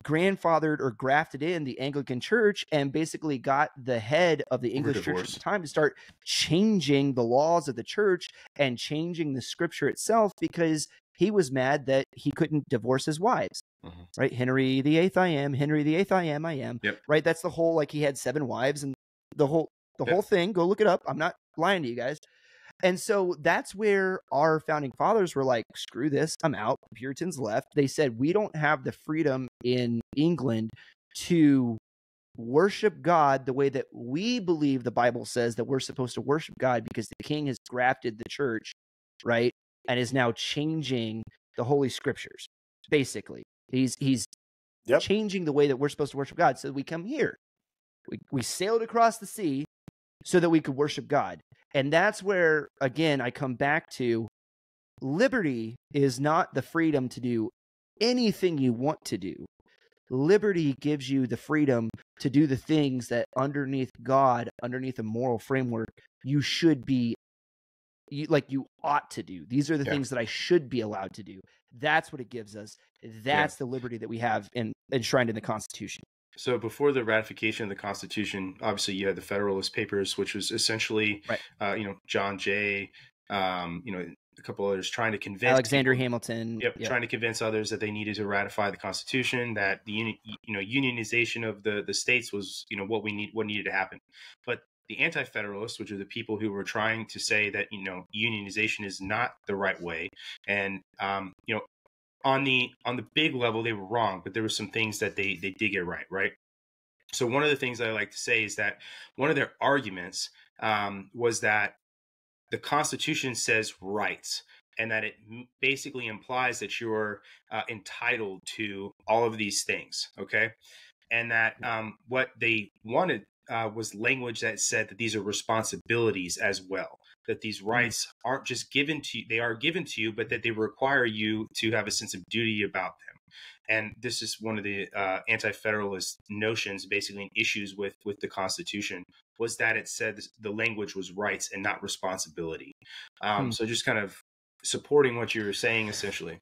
grandfathered or grafted in the Anglican Church and basically got the head of the English Church at the time to start changing the laws of the church and changing the scripture itself, because he was mad that he couldn't divorce his wives. Right? Henry VIII I am, Henry VIII I am, I am. Yep. Right? That's the whole, like, he had 7 wives, and the whole the whole thing. Go look it up. I'm not lying to you guys. And so that's where our founding fathers were like, screw this, I'm out. Puritans left. They said, we don't have the freedom in England to worship God the way that we believe the Bible says that we're supposed to worship God, because the king has grafted the church, right? And is now changing the Holy Scriptures. Basically, he's changing the way that we're supposed to worship God. So we come here. We sailed across the sea so that we could worship God. And that's where, again, I come back to liberty is not the freedom to do anything you want to do. Liberty gives you the freedom to do the things that underneath God, underneath a moral framework, you should be, you ought to do. These are the things that I should be allowed to do. That's what it gives us. That's the liberty that we have enshrined in the Constitution. So before the ratification of the Constitution, obviously you had the Federalist Papers, which was essentially, John Jay, a couple others trying to convince Alexander Hamilton, trying to convince others that they needed to ratify the Constitution, that the unionization of the states was what needed to happen. But the Anti-Federalists, which are the people who were trying to say that unionization is not the right way, and on the big level, they were wrong, but there were some things that they did get right. So one of the things I like to say is that one of their arguments was that the Constitution says rights, and that it basically implies that you're entitled to all of these things, okay? And that what they wanted was language that said that these are responsibilities as well, that these rights aren't just given to you, they are given to you, but that they require you to have a sense of duty about them. And this is one of the anti-federalist notions, basically, and issues with the Constitution, was that it said the language was rights and not responsibility. So just kind of supporting what you were saying, essentially.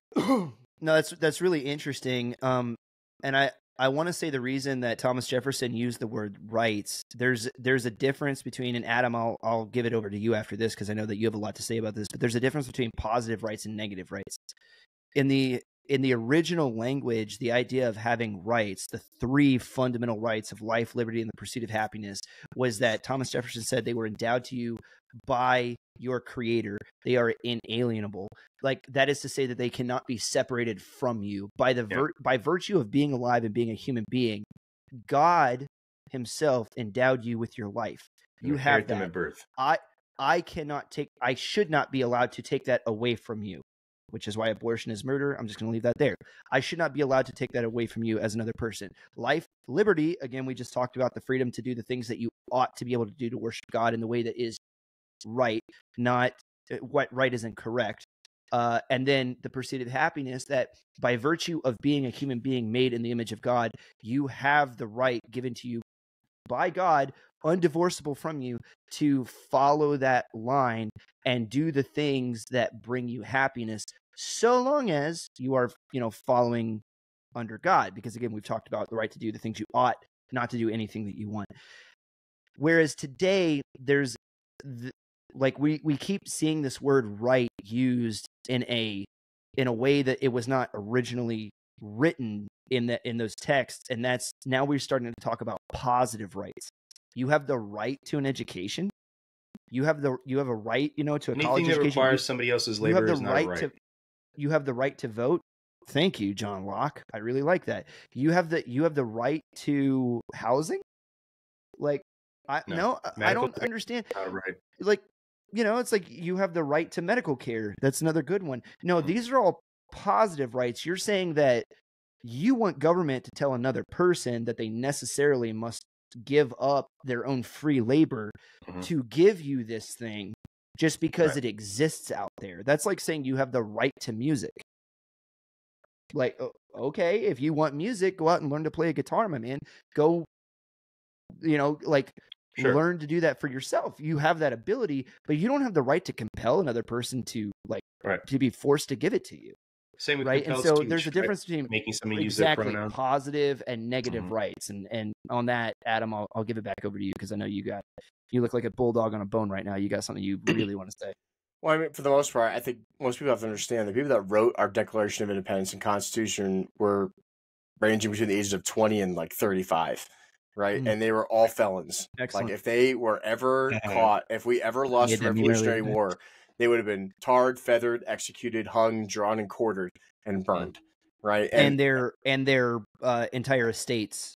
No, that's really interesting. And I want to say the reason that Thomas Jefferson used the word rights, there's a difference between, and Adam, I'll give it over to you after this because I know that you have a lot to say about this, but there's a difference between positive rights and negative rights. In the original language, the idea of having rights, the three fundamental rights of life, liberty, and the pursuit of happiness, was that Thomas Jefferson said they were endowed to you by your creator. They are inalienable. Like, that is to say that they cannot be separated from you by by virtue of being alive and being a human being. God himself endowed you with your life. You have that. At birth. I should not be allowed to take that away from you, which is why abortion is murder. I'm just going to leave that there. I should not be allowed to take that away from you as another person. Life, liberty, again, we just talked about the freedom to do the things that you ought to be able to do to worship God in the way that is right, not what right is incorrect. And then the pursuit of happiness, that by virtue of being a human being made in the image of God, you have the right given to you by God, undivorceable from you, to follow that line and do the things that bring you happiness, so long as you are, following under God. Because again, we've talked about the right to do the things you ought, not to do anything that you want. Whereas today, there's we keep seeing this word right used in a way that it was not originally written in those texts, and that's now we're starting to talk about positive rights. You have the right to an education. You have a right, to a college education. Anything that requires somebody else's labor is not right. You have the right to vote. Thank you, John Locke. I really like that. You have the right to housing. I don't understand. Not right. It's like you have the right to medical care. That's another good one. No, these are all positive rights. You're saying that you want government to tell another person that they necessarily must give up their own free labor to give you this thing just because it exists out there. That's like saying you have the right to music. Like, okay, if you want music, go out and learn to play a guitar, my man. Go, learn to do that for yourself. You have that ability, but you don't have the right to compel another person to to be forced to give it to you. Same with right. And so there's a difference between making somebody use their pronoun. Positive and negative rights. And on that, Adam, I'll give it back over to you because I know you look like a bulldog on a bone right now. You got something you really want to say. Well, I mean, for the most part, I think most people have to understand the people that wrote our Declaration of Independence and Constitution were ranging between the ages of 20 and 35. right? And they were all felons. Excellent. Like if they were ever caught, if we ever lost the Revolutionary War, they would have been tarred, feathered, executed, hung, drawn, and quartered, and burned, right? And their entire estates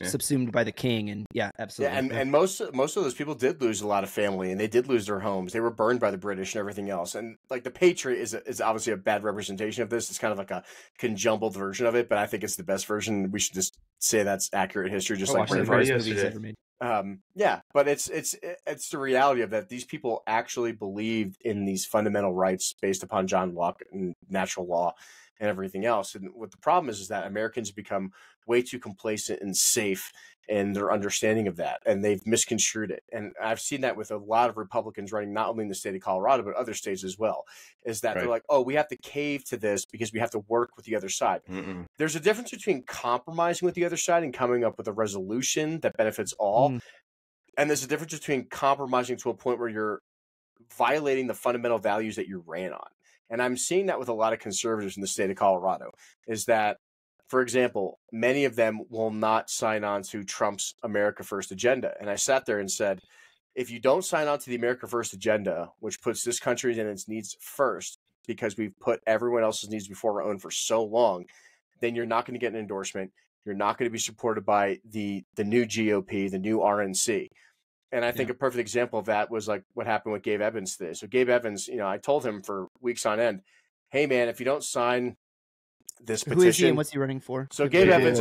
subsumed by the king, and absolutely. And most of those people did lose a lot of family, and they did lose their homes. They were burned by the British and everything else. And like the Patriot is obviously a bad representation of this. It's kind of like a conjumbled version of it, but I think it's the best version. We should just say that's accurate history, just like Braveheart. But it's the reality of that. These people actually believed in these fundamental rights based upon John Locke and natural law and everything else. And what the problem is that Americans become way too complacent and safe in their understanding of that, and they've misconstrued it. And I've seen that with a lot of Republicans running, not only in the state of Colorado, but other states as well, is that they're like, oh, we have to cave to this because we have to work with the other side. There's a difference between compromising with the other side and coming up with a resolution that benefits all. And there's a difference between compromising to a point where you're violating the fundamental values that you ran on. And I'm seeing that with a lot of conservatives in the state of Colorado, is that, for example, many of them will not sign on to Trump's America First agenda. And I sat there and said, if you don't sign on to the America First agenda, which puts this country and its needs first, because we've put everyone else's needs before our own for so long, then you're not going to get an endorsement. You're not going to be supported by the new GOP, the new RNC. And I think a perfect example of that was like what happened with Gabe Evans today. So Gabe Evans, I told him for weeks on end, hey man, if you don't sign this petition, who is he and what's he running for? So Gabe Evans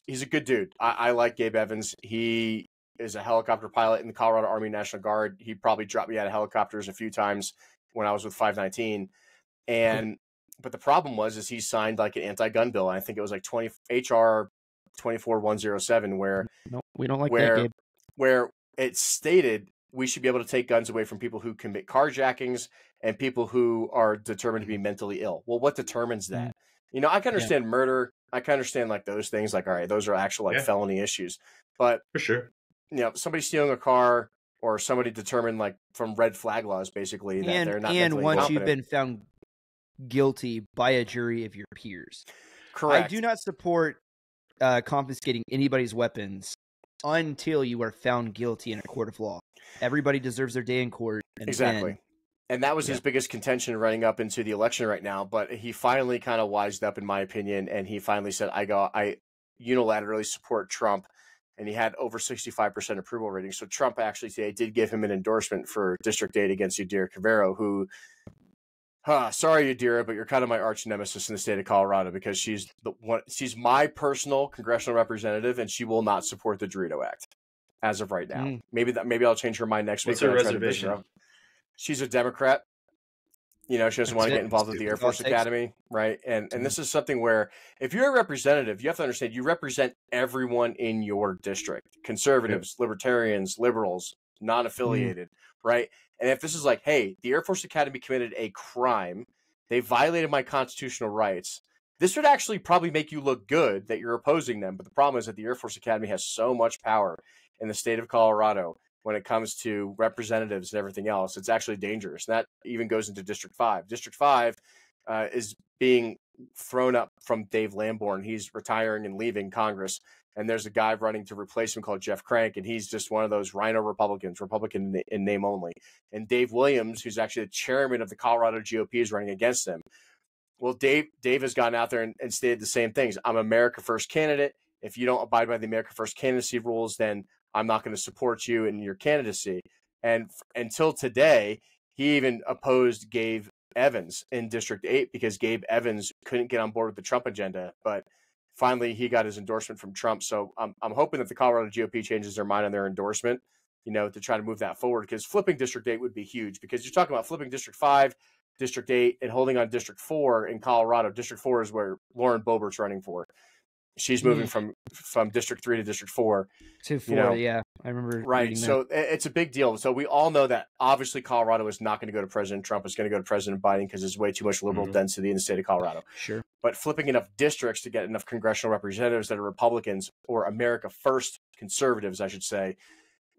he's a good dude. I like Gabe Evans. He is a helicopter pilot in the Colorado Army National Guard. He probably dropped me out of helicopters a few times when I was with 519. But the problem is he signed like an anti-gun bill. And I think it was like HR 24107, where we don't like that, Gabe. Where it stated we should be able to take guns away from people who commit carjackings and people who are determined to be mentally ill. Well, what determines that? I can understand murder. I can understand like those things. Like, all right, those are actual like felony issues. But for sure, somebody stealing a car or somebody determined like from red flag laws, basically, that they're not. And once you've been found guilty by a jury of your peers, correct. I do not support confiscating anybody's weapons until you are found guilty in a court of law. Everybody deserves their day in court. Exactly. And that was his biggest contention running up into the election right now. But he finally kind of wised up, in my opinion, and he finally said, I unilaterally support Trump. And he had over 65% approval rating. So Trump actually today did give him an endorsement for District 8 against Yadira Cavero, who, sorry, Yadira, but you're kind of my arch nemesis in the state of Colorado, because she's my personal congressional representative, and she will not support the DeRito Act as of right now. Maybe I'll change her mind next week. What's her reservation? She's a Democrat. She doesn't want to get involved with the Air Force Academy, right? And this is something where if you're a representative, you have to understand you represent everyone in your district: conservatives, libertarians, liberals, non-affiliated, right? And if this is like, hey, the Air Force Academy committed a crime, they violated my constitutional rights, this would actually probably make you look good that you're opposing them. But the problem is that the Air Force Academy has so much power in the state of Colorado when it comes to representatives and everything else. It's actually dangerous. And that even goes into District 5. District 5 is being thrown up from Dave Lamborn. He's retiring and leaving Congress. And there's a guy running to replace him called Jeff Crank, and he's just one of those rhino Republicans, Republican in name only. And Dave Williams, who's actually the chairman of the Colorado GOP, is running against him. Well, Dave has gone out there and stated the same things. I'm America First candidate. If you don't abide by the America First candidacy rules, then I'm not going to support you in your candidacy. And until today, he even opposed Gabe Evans in District 8 because Gabe Evans couldn't get on board with the Trump agenda. But finally, he got his endorsement from Trump. So I'm hoping that the Colorado GOP changes their mind on their endorsement, to try to move that forward, because flipping District 8 would be huge, because you're talking about flipping District 5, District 8, and holding on District 4 in Colorado. District 4 is where Lauren Boebert's running for. She's moving from District 3 to District 4. To 4, yeah. I remember. Right. So it's a big deal. So we all know that obviously Colorado is not going to go to President Trump. It's going to go to President Biden because there's way too much liberal density in the state of Colorado. Sure. But flipping enough districts to get enough congressional representatives that are Republicans or America First conservatives, I should say,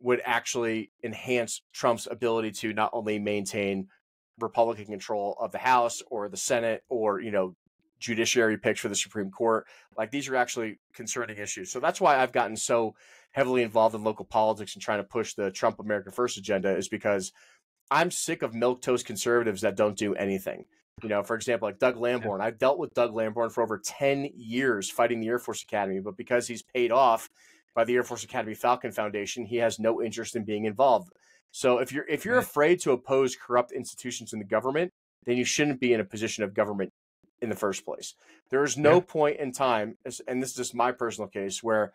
would actually enhance Trump's ability to not only maintain Republican control of the House or the Senate or, judiciary picks for the Supreme Court. Like, these are actually concerning issues. So that's why I've gotten so heavily involved in local politics and trying to push the Trump America First agenda, is because I'm sick of milquetoast conservatives that don't do anything. You know, for example, like Doug Lamborn. I've dealt with Doug Lamborn for over 10 years fighting the Air Force Academy, but because he's paid off by the Air Force Academy Falcon Foundation, he has no interest in being involved. So if you're afraid to oppose corrupt institutions in the government, then you shouldn't be in a position of government in the first place. There is no point in time, and this is just my personal case, where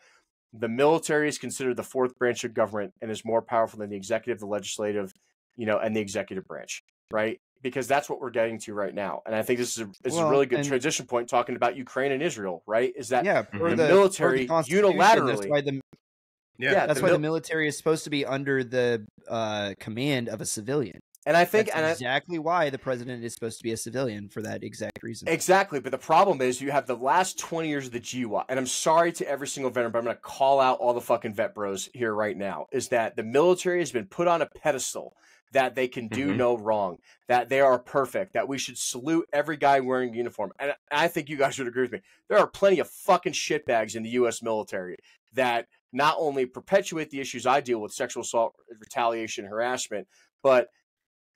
the military is considered the fourth branch of government and is more powerful than the executive, the legislative, you know, and the executive branch, right? Because that's what we're getting to right now. And I think this is a really good transition point, talking about Ukraine and Israel, right? Is that the military unilaterally... That's why the military is supposed to be under the command of a civilian. And I think that's exactly why the president is supposed to be a civilian, for that exact reason. Exactly. But the problem is you have the last 20 years of the GWAT. And I'm sorry to every single veteran, but I'm going to call out all the fucking vet bros here right now, is that the military has been put on a pedestal that they can do no wrong, that they are perfect, that we should salute every guy wearing a uniform. And I think you guys would agree with me. There are plenty of fucking shitbags in the U.S. military that not only perpetuate the issues I deal with, sexual assault, retaliation, harassment, but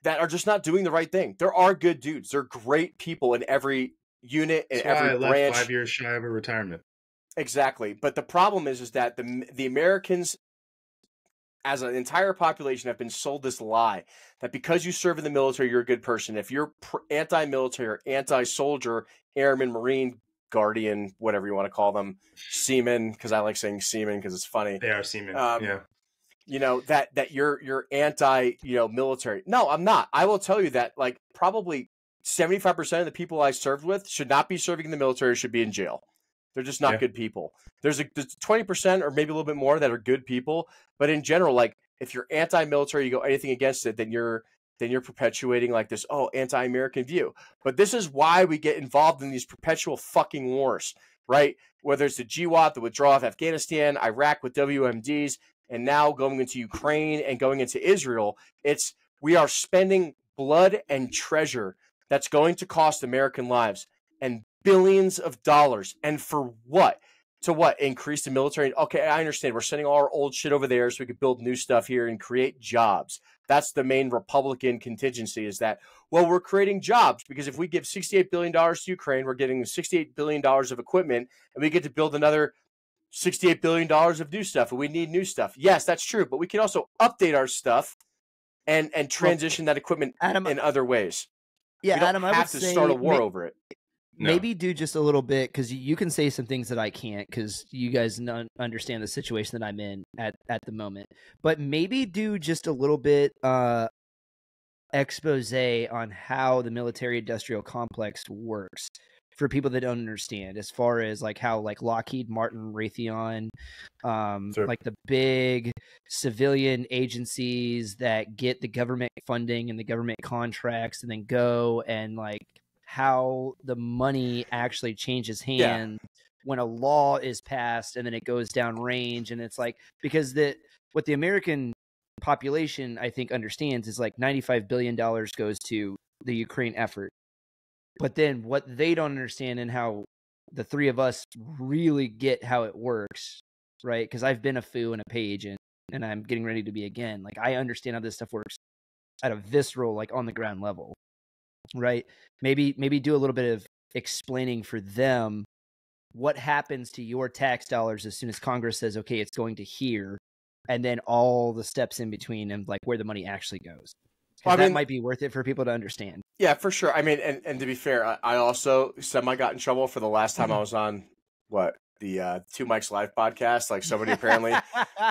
that are just not doing the right thing. There are good dudes. They're great people in every unit, in every branch. I left 5 years shy of a retirement. Exactly. But the problem is that the Americans as an entire population have been sold this lie that because you serve in the military, you're a good person. If you're anti-military or anti-soldier, airman, Marine, Guardian, whatever you want to call them, seamen, because I like saying seamen because it's funny. They are seamen. You know, that you're anti, you know, military. No, I'm not. I will tell you that, like, probably 75% of the people I served with should not be serving in the military, should be in jail. They're just not good people. There's 20% or maybe a little bit more that are good people, but in general, like, if you're anti-military, you go anything against it, then you're perpetuating like this anti-American view. But this is why we get involved in these perpetual fucking wars, right? Whether it's the GWAT, the withdrawal of Afghanistan, Iraq with WMDs, and now going into Ukraine and going into Israel, we are spending blood and treasure that's going to cost American lives and billions of dollars. And for what? To what? Increase the military? Okay, I understand. We're sending all our old shit over there so we could build new stuff here and create jobs. That's the main Republican contingency, is that, well, we're creating jobs because if we give $68 billion to Ukraine, we're getting $68 billion of equipment, and we get to build another $68 billion of new stuff, and we need new stuff. Yes, that's true, but we can also update our stuff and transition that equipment in other ways. Yeah, we don't Adam, have I would to say start a war over it. Maybe do just a little bit, because you can say some things that I can't, because you guys understand the situation that I'm in at the moment. But maybe do just a little bit expose on how the military-industrial complex works for people that don't understand, as far as like how like Lockheed Martin, Raytheon, like the big civilian agencies that get the government funding and the government contracts and then go and like how the money actually changes hands when a law is passed and then it goes down range. And it's like, because what the American population, I think, understands is like $95 billion goes to the Ukraine effort. But then what they don't understand, and how the three of us really get how it works, right? Because I've been a FOO and a pay agent, and I'm getting ready to be again. Like, I understand how this stuff works at a visceral, like on the ground level, right? Maybe do a little bit of explaining for them what happens to your tax dollars as soon as Congress says, okay, it's going to here, and then all the steps in between and like where the money actually goes. Well, that might be worth it for people to understand. Yeah, for sure. I mean, and to be fair, I also got in trouble for the last time I was on the Two Mics Live podcast. Like, somebody apparently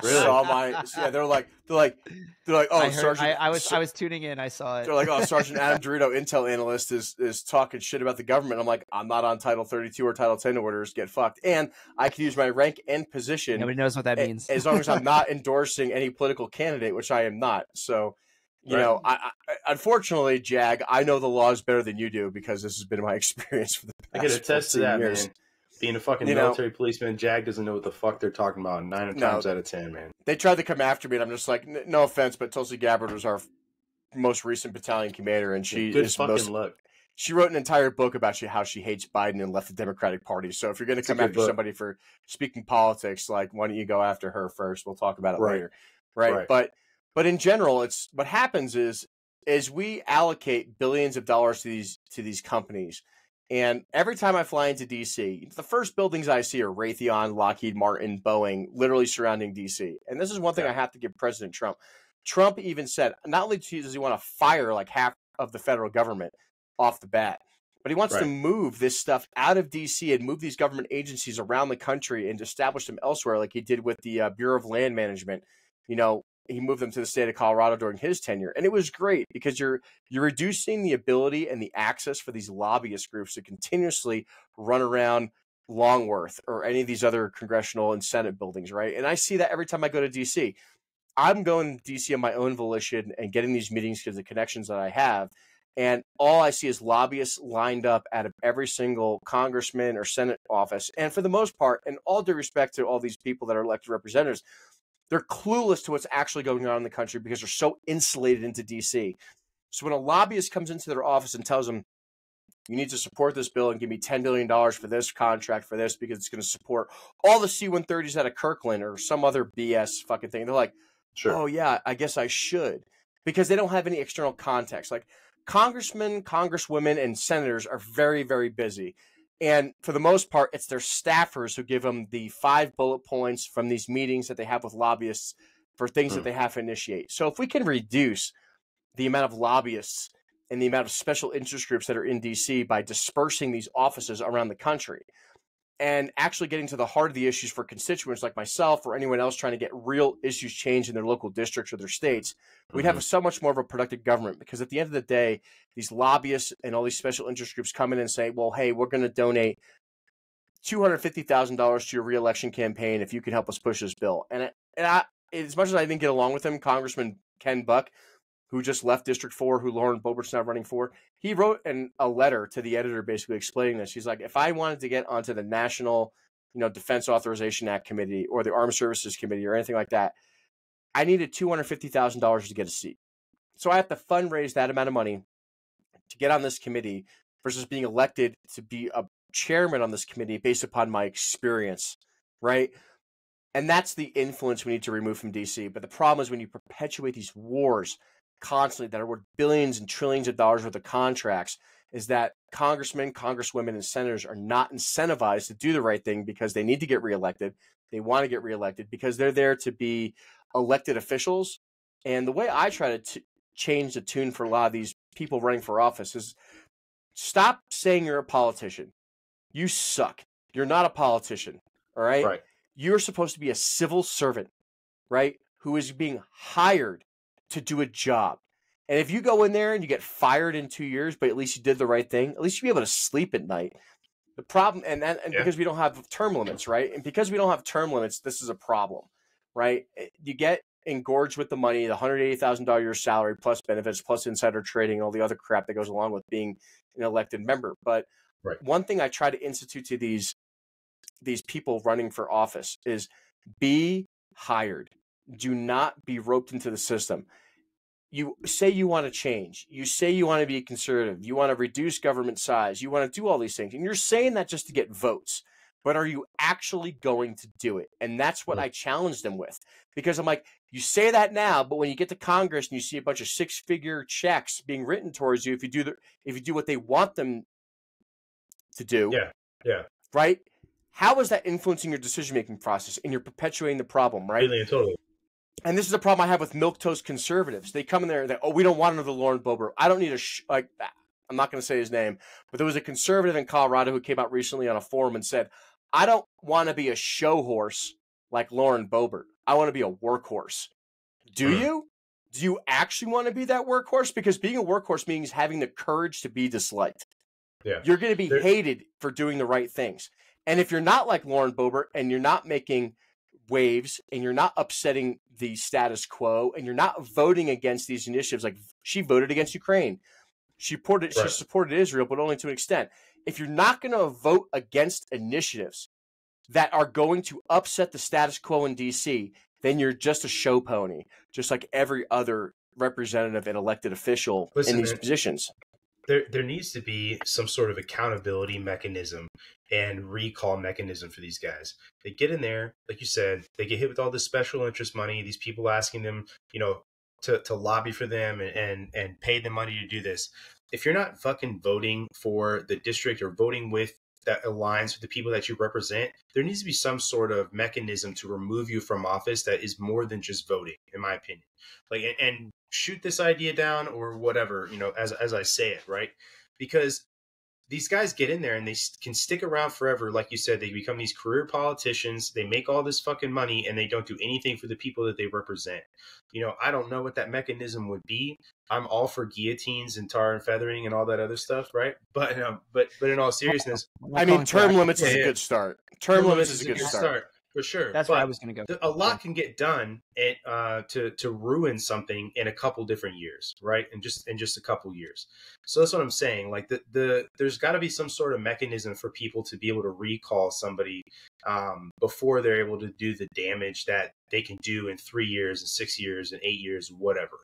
saw my. Yeah, they're like, oh, Sergeant. I was tuning in. I saw it. They're like, oh, Sergeant Adam DeRito, Intel analyst, is talking shit about the government. I'm like, I'm not on Title 32 or Title 10 orders. Get fucked. And I can use my rank and position. Nobody knows what that means. As long as I'm not endorsing any political candidate, which I am not. So. You know, I unfortunately, Jag, I know the laws better than you do because this has been my experience for the past 14 years. I can attest to that, man. Being a fucking military policeman, Jag doesn't know what the fuck they're talking about 9 times out of 10, man. They tried to come after me, and I'm just like, no offense, but Tulsi Gabbard was our most recent battalion commander, and she good fucking luck. She wrote an entire book about how she hates Biden and left the Democratic Party. So if you're going to come after somebody for speaking politics, like, why don't you go after her first? We'll talk about it later. Right. But in general, it's what happens is we allocate billions of dollars to these companies. And every time I fly into D.C., the first buildings I see are Raytheon, Lockheed Martin, Boeing, literally surrounding D.C. And this is one thing I have to give President Trump. Trump even said, not only does he want to fire like half of the federal government off the bat, but he wants to move this stuff out of D.C. and move these government agencies around the country and establish them elsewhere, like he did with the Bureau of Land Management. You know, he moved them to the state of Colorado during his tenure. And it was great because you're reducing the ability and the access for these lobbyist groups to continuously run around Longworth or any of these other congressional and Senate buildings, right? And I see that every time I go to D.C. I'm going to D.C. on my own volition and getting these meetings because of the connections that I have. And all I see is lobbyists lined up out of every single congressman or Senate office. And for the most part, and all due respect to all these people that are elected representatives, they're clueless to what's actually going on in the country because they're so insulated into D.C. So when a lobbyist comes into their office and tells them, you need to support this bill and give me $10 billion for this contract for this because it's going to support all the C-130s out of Kirkland or some other BS fucking thing. They're like, oh, yeah, I guess I should. Because they don't have any external context. Like, congressmen, congresswomen, and senators are very, very busy. And for the most part, it's their staffers who give them the 5 bullet points from these meetings that they have with lobbyists for things that they have to initiate. So if we can reduce the amount of lobbyists and the amount of special interest groups that are in D.C. by dispersing these offices around the country and actually getting to the heart of the issues for constituents like myself or anyone else trying to get real issues changed in their local districts or their states, we'd have so much more of a productive government. Because at the end of the day, these lobbyists and all these special interest groups come in and say, well, hey, we're going to donate $250,000 to your reelection campaign if you can help us push this bill. And I, as much as I didn't get along with him, Congressman Ken Buck, who just left District 4, who Lauren Boebert's now running for, he wrote a letter to the editor basically explaining this. He's like, if I wanted to get onto the National Defense Authorization Act Committee or the Armed Services Committee or anything like that, I needed $250,000 to get a seat. So I have to fundraise that amount of money to get on this committee versus being elected to be a chairman on this committee based upon my experience, right? And that's the influence we need to remove from D.C. But the problem is when you perpetuate these wars constantly that are worth billions and trillions of dollars worth of contracts, is that congressmen, congresswomen, and senators are not incentivized to do the right thing because they need to get reelected. They want to get reelected because they're there to be elected officials. And the way I try to change the tune for a lot of these people running for office is stop saying you're a politician. You suck. You're not a politician. All right? Right. You're supposed to be a civil servant, right? Who is being hired to do a job. And if you go in there and you get fired in 2 years, but at least you did the right thing, at least you'll be able to sleep at night. The problem, and because we don't have term limits, right? And because we don't have term limits, this is a problem, right? You get engorged with the money, the $180,000 year salary plus benefits, plus insider trading, and all the other crap that goes along with being an elected member. But one thing I try to institute to these people running for office is be hired. Do not be roped into the system. You say you want to change. You say you want to be conservative. You want to reduce government size. You want to do all these things. And you're saying that just to get votes. But are you actually going to do it? And that's what I challenge them with. Because I'm like, you say that now, but when you get to Congress and you see a bunch of 6-figure checks being written towards you, if you do what they want them to do, right? How is that influencing your decision-making process? And you're perpetuating the problem, right? Totally. And this is the problem I have with milquetoast conservatives. They come in there and we don't want another Lauren Boebert. I don't need I'm not going to say his name, but there was a conservative in Colorado who came out recently on a forum and said, I don't want to be a show horse like Lauren Boebert. I want to be a workhorse. Do you? Do you actually want to be that workhorse? Because being a workhorse means having the courage to be disliked. Yeah. You're going to be hated for doing the right things. And if you're not like Lauren Boebert and you're not making waves and you're not upsetting the status quo and you're not voting against these initiatives, like she voted against Ukraine. She supported Israel, but only to an extent. If you're not going to vote against initiatives that are going to upset the status quo in D.C., then you're just a show pony, just like every other representative and elected official in these positions. there needs to be some sort of accountability mechanism and recall mechanism for these guys. They get in there, like you said, they get hit with all this special interest money, these people asking them, to lobby for them and pay them money to do this. If you're not fucking voting for the district or voting with that aligns with the people that you represent, there needs to be some sort of mechanism to remove you from office that is more than just voting, in my opinion. Like, and shoot this idea down or whatever, as I say it, right? Because these guys get in there and they can stick around forever. Like you said, they become these career politicians. They make all this fucking money and they don't do anything for the people that they represent. I don't know what that mechanism would be. I'm all for guillotines and tar and feathering and all that other stuff, right? But in all seriousness, I mean, term limits is a good start. Term limits is a good start. For sure. That's where I was going to go. A lot can get done to ruin something in a couple different years, right? In just a couple years. So that's what I'm saying. Like there's got to be some sort of mechanism for people to be able to recall somebody before they're able to do the damage that they can do in 3 years and 6 years and 8 years, whatever,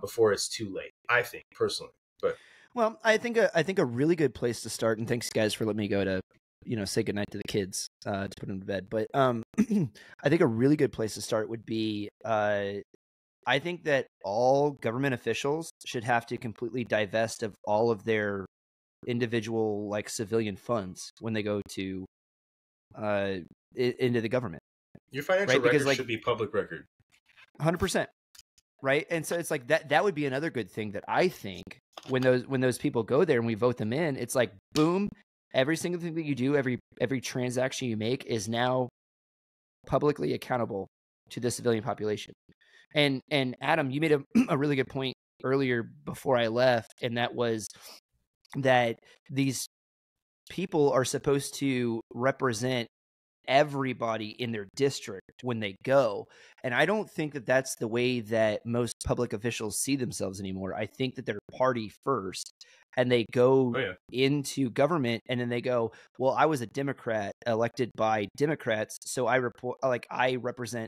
before it's too late. I think personally, but. Well, I think a really good place to start, and thanks guys for letting me go to say goodnight to the kids to put them to bed. But I think a really good place to start would be I think that all government officials should have to completely divest of all of their individual like civilian funds when they go to into the government. Your financial record should be public record. 100%. Right. And so it's like that would be another good thing that I think when those people go there and we vote them in, it's like, boom, every single thing that you do, every transaction you make is now publicly accountable to the civilian population. And Adam, you made a really good point earlier before I left, and that was that these people are supposed to represent everybody in their district when they go. And I don't think that that's the way that most public officials see themselves anymore. I think that they're party first and they go into government and then they go, well, I was a Democrat elected by Democrats. So I represent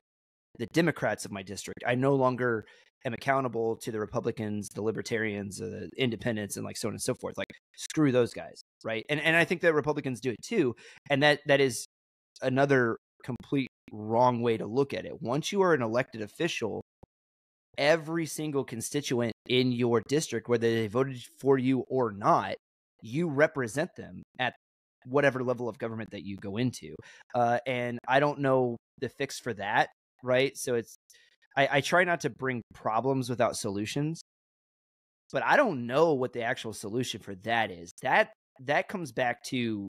the Democrats of my district. I no longer am accountable to the Republicans, the Libertarians, the Independents, and like so on and so forth. Like, screw those guys. Right. And I think that Republicans do it too. And that is another complete wrong way to look at it. Once you are an elected official, every single constituent in your district, whether they voted for you or not, you represent them at whatever level of government that you go into. And I don't know the fix for that, right? So I try not to bring problems without solutions, but I don't know what the actual solution for that is. That comes back to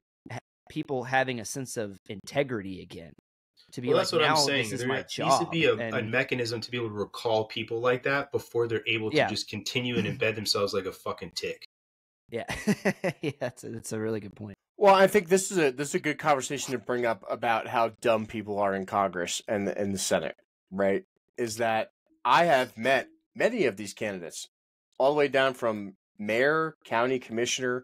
people having a sense of integrity again. To be that's what I'm saying. There needs to be a mechanism to be able to recall people like that before they're able to just continue and embed themselves like a fucking tick. Yeah, that's a really good point. Well, I think this is a good conversation to bring up about how dumb people are in Congress and in the Senate, right? Is that I have met many of these candidates, all the way down from mayor, county commissioner,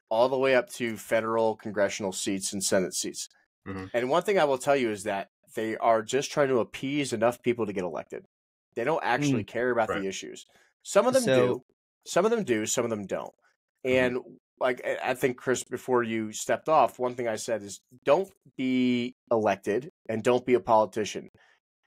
all the way up to federal congressional seats and Senate seats. Mm-hmm. And one thing I will tell you is that they are just trying to appease enough people to get elected. They don't actually care about the issues. Some of them do. Some of them do. Some of them don't. And like I think, Chris, before you stepped off, one thing I said is don't be elected and don't be a politician.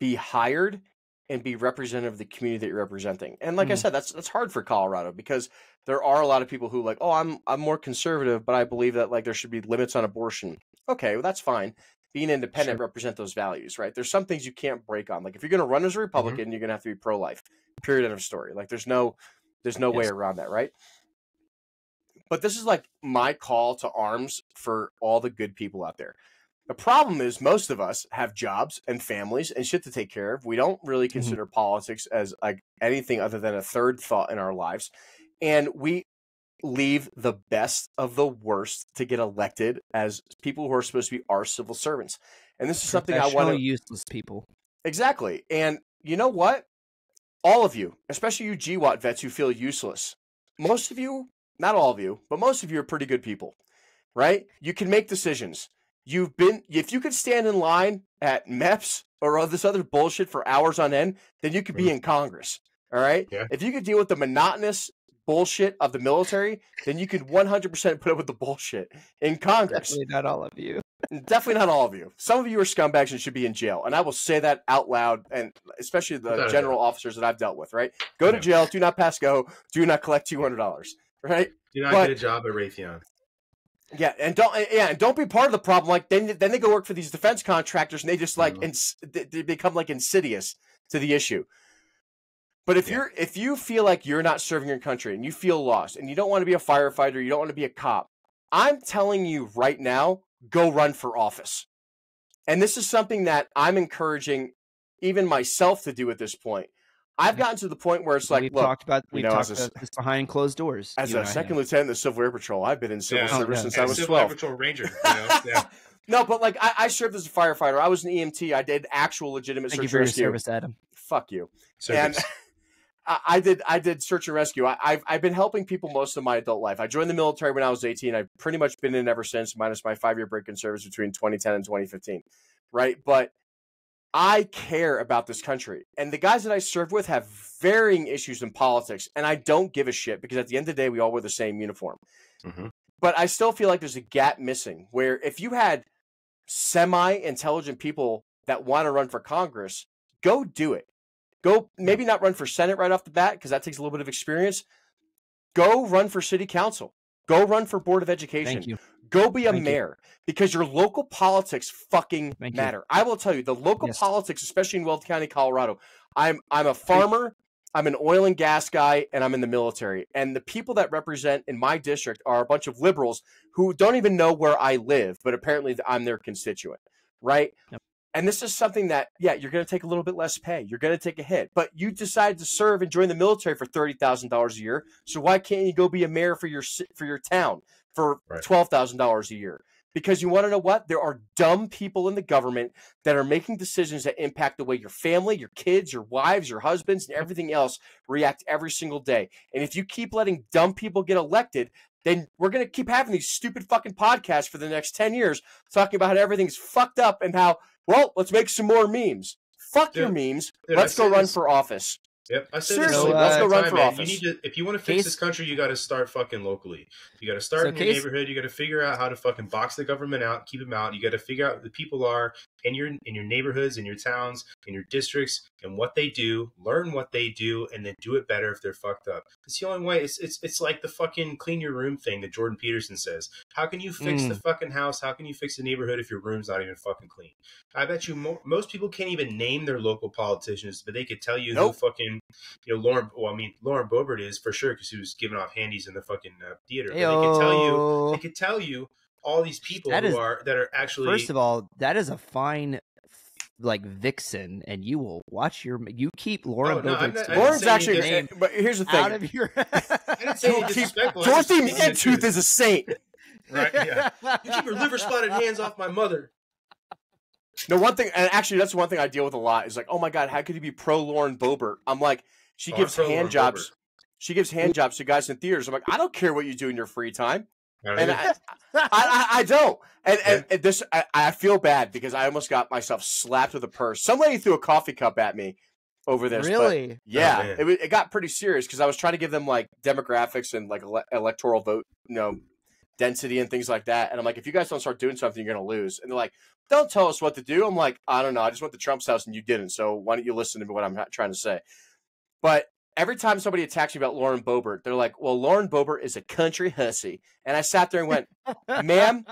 Be hired and be representative of the community that you're representing. And like I said, that's hard for Colorado because there are a lot of people who like, oh, I'm more conservative, but I believe that like there should be limits on abortion. Okay, well, that's fine. Being independent, represent those values, right? There's some things you can't break on. Like if you're going to run as a Republican, you're going to have to be pro-life. Period. End of story. Like there's no way around that, right? But this is like my call to arms for all the good people out there. The problem is most of us have jobs and families and shit to take care of. We don't really consider politics as like anything other than a third thought in our lives. And we leave the best of the worst to get elected as people who are supposed to be our civil servants. And this is something I want to... useless people. Exactly. And you know what? All of you, especially you GWAT vets who feel useless, most of you, not all of you, but most of you are pretty good people, right? You can make decisions. If you could stand in line at MEPS or all this other bullshit for hours on end, then you could be in Congress. All right. Yeah. If you could deal with the monotonous bullshit of the military, then you could 100% put up with the bullshit in Congress. Definitely not all of you. Definitely not all of you. Some of you are scumbags and should be in jail. And I will say that out loud, and especially the general officers that I've dealt with, right? Go to jail, do not pass go, do not collect $200, right? Do not get a job at Raytheon. Yeah, and don't be part of the problem. Like then they go work for these defense contractors, and they just like they become like insidious to the issue. But if you feel like you're not serving your country and you feel lost and you don't want to be a firefighter, you don't want to be a cop, I'm telling you right now, go run for office. And this is something that I'm encouraging even myself to do at this point. I've gotten to the point where it's like, we've talked about this behind closed doors. As a second lieutenant in the Civil Air Patrol, I've been in civil service since I was 12. Civil Air Patrol Ranger. No, but like I served as a firefighter. I was an EMT. I did actual legitimate search and rescue. Thank you for your service, Adam. Fuck you. And I did search and rescue. I've been helping people most of my adult life. I joined the military when I was 18. I've pretty much been in ever since, minus my 5-year break in service between 2010 and 2015. Right? But I care about this country. And the guys that I served with have varying issues in politics. And I don't give a shit because at the end of the day, we all wear the same uniform. Mm-hmm. But I still feel like there's a gap missing where if you had semi-intelligent people that want to run for Congress, go do it. Go maybe not run for Senate right off the bat because that takes a little bit of experience. Go run for city council. Go run for Board of Education. Thank you. Go be a mayor because your local politics fucking matter. I will tell you, the local politics, especially in Weld County, Colorado. I'm a farmer, I'm an oil and gas guy, and I'm in the military. And the people that represent in my district are a bunch of liberals who don't even know where I live, but apparently I'm their constituent, right? Yep. And this is something that, you're going to take a little bit less pay. You're going to take a hit. But you decided to serve and join the military for $30,000 a year. So why can't you go be a mayor for your town for $12,000 a year? Because you want to know what? There are dumb people in the government that are making decisions that impact the way your family, your kids, your wives, your husbands, and everything else react every single day. And if you keep letting dumb people get elected, then we're going to keep having these stupid fucking podcasts for the next 10 years talking about how everything's fucked up and how, well, let's make some more memes. Fuck your memes. Let's go run for office. Yep, I said seriously. Let's go run for office. You need to, if you want to fix this country, you got to start fucking locally. You got to start in your neighborhood. You got to figure out how to fucking box the government out, keep them out. You got to figure out who the people are in your neighborhoods, in your towns, in your districts, and what they do. Learn what they do, and then do it better if they're fucked up. It's the only way. It's like the fucking clean your room thing that Jordan Peterson says. How can you fix the fucking house? How can you fix the neighborhood if your room's not even fucking clean? I bet you most people can't even name their local politicians, but they could tell you who fucking Lauren Boebert is for sure because he was giving off handies in the fucking theater. But they could tell you all these people that are actually. First of all, that is a fine vixen, and you will watch you keep Lauren Boebert's Lauren's actually name. But here's the thing: out of your Dorothy Mantooth is a saint. Right? Yeah. You keep your liver spotted hands off my mother. No, one thing, and actually that's one thing I deal with a lot is like, oh my God, how could you be pro Lauren Boebert? I'm like, she gives hand jobs. She gives hand jobs to guys in theaters. I'm like, I don't care what you do in your free time. And I don't. And this, I feel bad because I almost got myself slapped with a purse. Some lady threw a coffee cup at me over this. Really? But yeah. It got pretty serious because I was trying to give them like demographics and like electoral vote, density and things like that. And I'm like, if you guys don't start doing something, you're going to lose. And they're like, don't tell us what to do. I'm like, I don't know. I just went to Trump's house and you didn't. So why don't you listen to what I'm trying to say? But every time somebody attacks me about Lauren Boebert, they're like, well, Lauren Boebert is a country hussy. And I sat there and went, ma'am,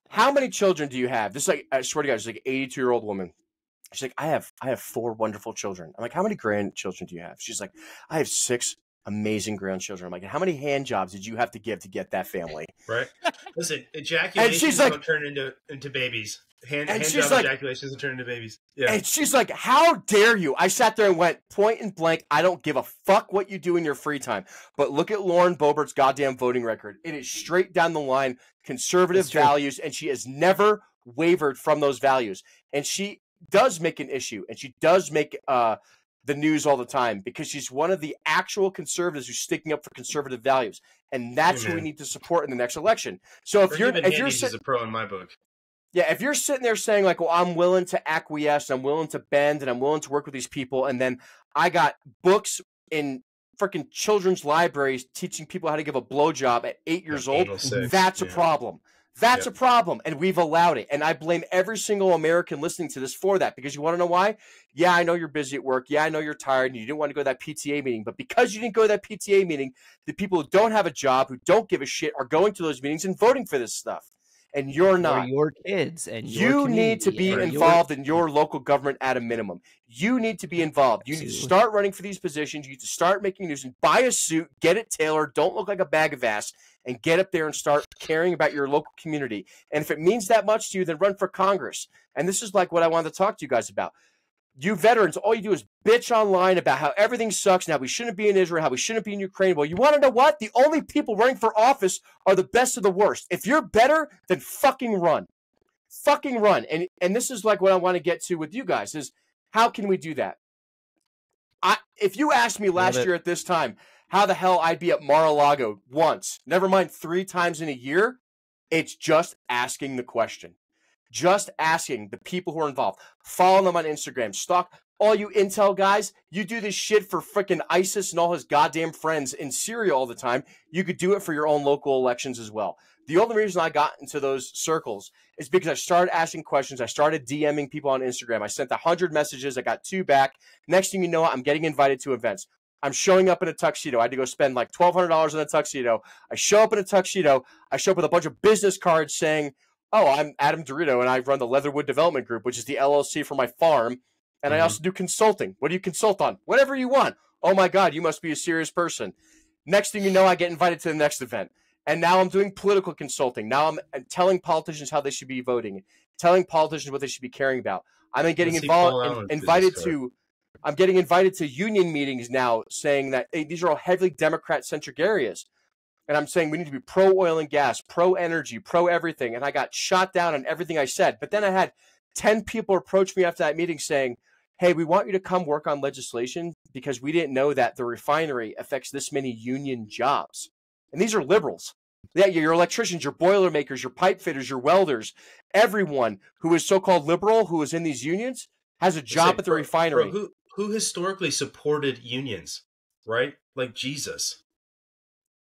how many children do you have? This is like, I swear to God, she's like an 82-year-old woman. She's like, I have 4 wonderful children. I'm like, how many grandchildren do you have? She's like, I have 6 amazing grandchildren. I'm like, how many hand jobs did you have to give to get that family? Right. Listen, ejaculations don't turn into babies. Hand job ejaculations don't turn into babies. Yeah. And she's like, how dare you? I sat there and went, point and blank, I don't give a fuck what you do in your free time. But look at Lauren Boebert's goddamn voting record. It is straight down the line, conservative values, and she has never wavered from those values. And she does make an issue, and she does make the news all the time because she's one of the actual conservatives who's sticking up for conservative values, and that's who we need to support in the next election. So if you're she's a pro in my book. Yeah, if you're sitting there saying like, well, I'm willing to acquiesce, I'm willing to bend, and I'm willing to work with these people, and then I got books in freaking children's libraries teaching people how to give a blowjob at 8 years old. That's a problem. That's a problem, and we've allowed it. And I blame every single American listening to this for that, because you want to know why? Yeah, I know you're busy at work. Yeah, I know you're tired, and you didn't want to go to that PTA meeting. But because you didn't go to that PTA meeting, the people who don't have a job, who don't give a shit, are going to those meetings and voting for this stuff. And you're not. Or your kids and you need to be involved in your local government at a minimum. You need to be involved. You need to start running for these positions. You need to start making news and buy a suit, get it tailored, don't look like a bag of ass, and get up there and start caring about your local community. And if it means that much to you, then run for Congress. And this is like what I wanted to talk to you guys about. You veterans, all you do is bitch online about how everything sucks and how we shouldn't be in Israel, how we shouldn't be in Ukraine. Well, you want to know what? The only people running for office are the best of the worst. If you're better, then fucking run. Fucking run. And this is like what I want to get to with you guys is, how can we do that? If you asked me last year at this time how the hell I'd be at Mar-A-Lago once, never mind 3 times in a year, it's just asking the question. Just asking the people who are involved. Follow them on Instagram. Stalk all you intel guys. You do this shit for freaking ISIS and all his goddamn friends in Syria all the time. You could do it for your own local elections as well. The only reason I got into those circles is because I started asking questions. I started DMing people on Instagram. I sent 100 messages. I got 2 back. Next thing you know, I'm getting invited to events. I'm showing up in a tuxedo. I had to go spend like $1,200 on a tuxedo. I show up in a tuxedo. I show up with a bunch of business cards saying, oh, I'm Adam DeRito, and I run the Leatherwood Development Group, which is the LLC for my farm, and I also do consulting. What do you consult on? Whatever you want. Oh, my God, you must be a serious person. Next thing you know, I get invited to the next event, and now I'm doing political consulting. Now I'm telling politicians how they should be voting, telling politicians what they should be caring about. I'm getting invited to union meetings now saying that, hey, these are all heavily Democrat-centric areas. And I'm saying we need to be pro-oil and gas, pro-energy, pro-everything. And I got shot down on everything I said. But then I had 10 people approach me after that meeting saying, hey, we want you to come work on legislation because we didn't know that the refinery affects this many union jobs. And these are liberals. Yeah, your electricians, your boilermakers, your pipe fitters, your welders, everyone who is so-called liberal, who is in these unions, has a job at the refinery. Who historically supported unions, right? Like Jesus.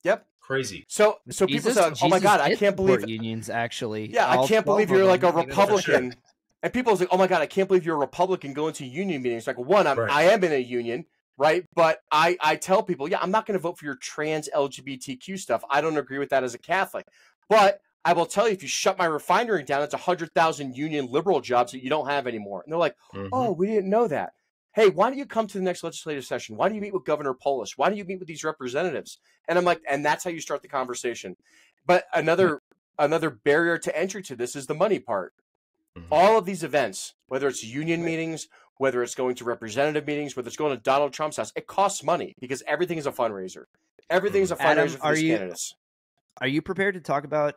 Yep. Crazy. So people say, "Oh my God, I can't believe unions." Actually, yeah, I can't believe you're like a Republican. And people say, "Oh my God, I can't believe you're a Republican going to union meetings." Like, one, I am in a union, right? But I tell people, yeah, I'm not going to vote for your trans LGBTQ stuff. I don't agree with that as a Catholic. But I will tell you, if you shut my refinery down, it's 100,000 union liberal jobs that you don't have anymore. And they're like, "Oh, we didn't know that." Hey, why don't you come to the next legislative session? Why do you meet with Governor Polis? Why do you meet with these representatives? And I'm like, and that's how you start the conversation. But another barrier to entry to this is the money part. All of these events, whether it's union meetings, whether it's going to representative meetings, whether it's going to Donald Trump's house, it costs money because everything is a fundraiser. Everything is a fundraiser for these candidates. Are you prepared to talk about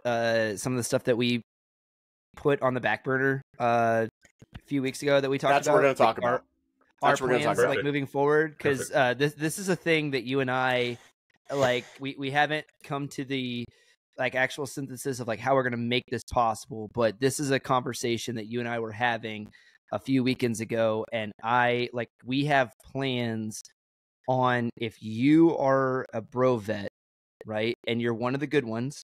some of the stuff that we put on the back burner a few weeks ago that we talked about? That's what we're going to talk about. Our plans, like, moving forward, because this is a thing that you and I, like, we haven't come to the like actual synthesis of like how we're going to make this possible, but this is a conversation that you and I were having a few weekends ago, and we have plans on, if you are a bro vet, right, and you're one of the good ones,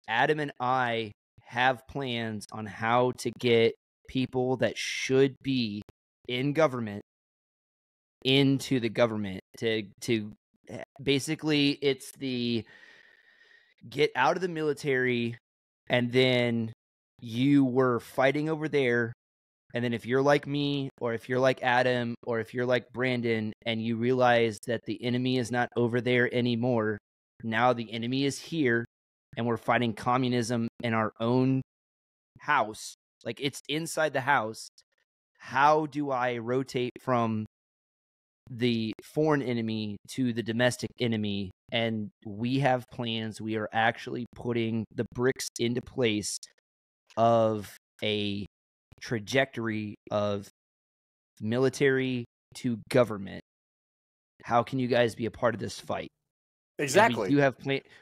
Adam and I have plans on how to get people that should be in government into the government to basically, it's the get out of the military, and then you were fighting over there, and then if you're like me, or if you're like Adam, or if you're like Brandon, and you realize that the enemy is not over there anymore, now the enemy is here, and we're fighting communism in our own house, like it's inside the house. How do I rotate from the foreign enemy to the domestic enemy? And we have plans. We are actually putting the bricks into place of a trajectory of military to government. How can you guys be a part of this fight? Exactly.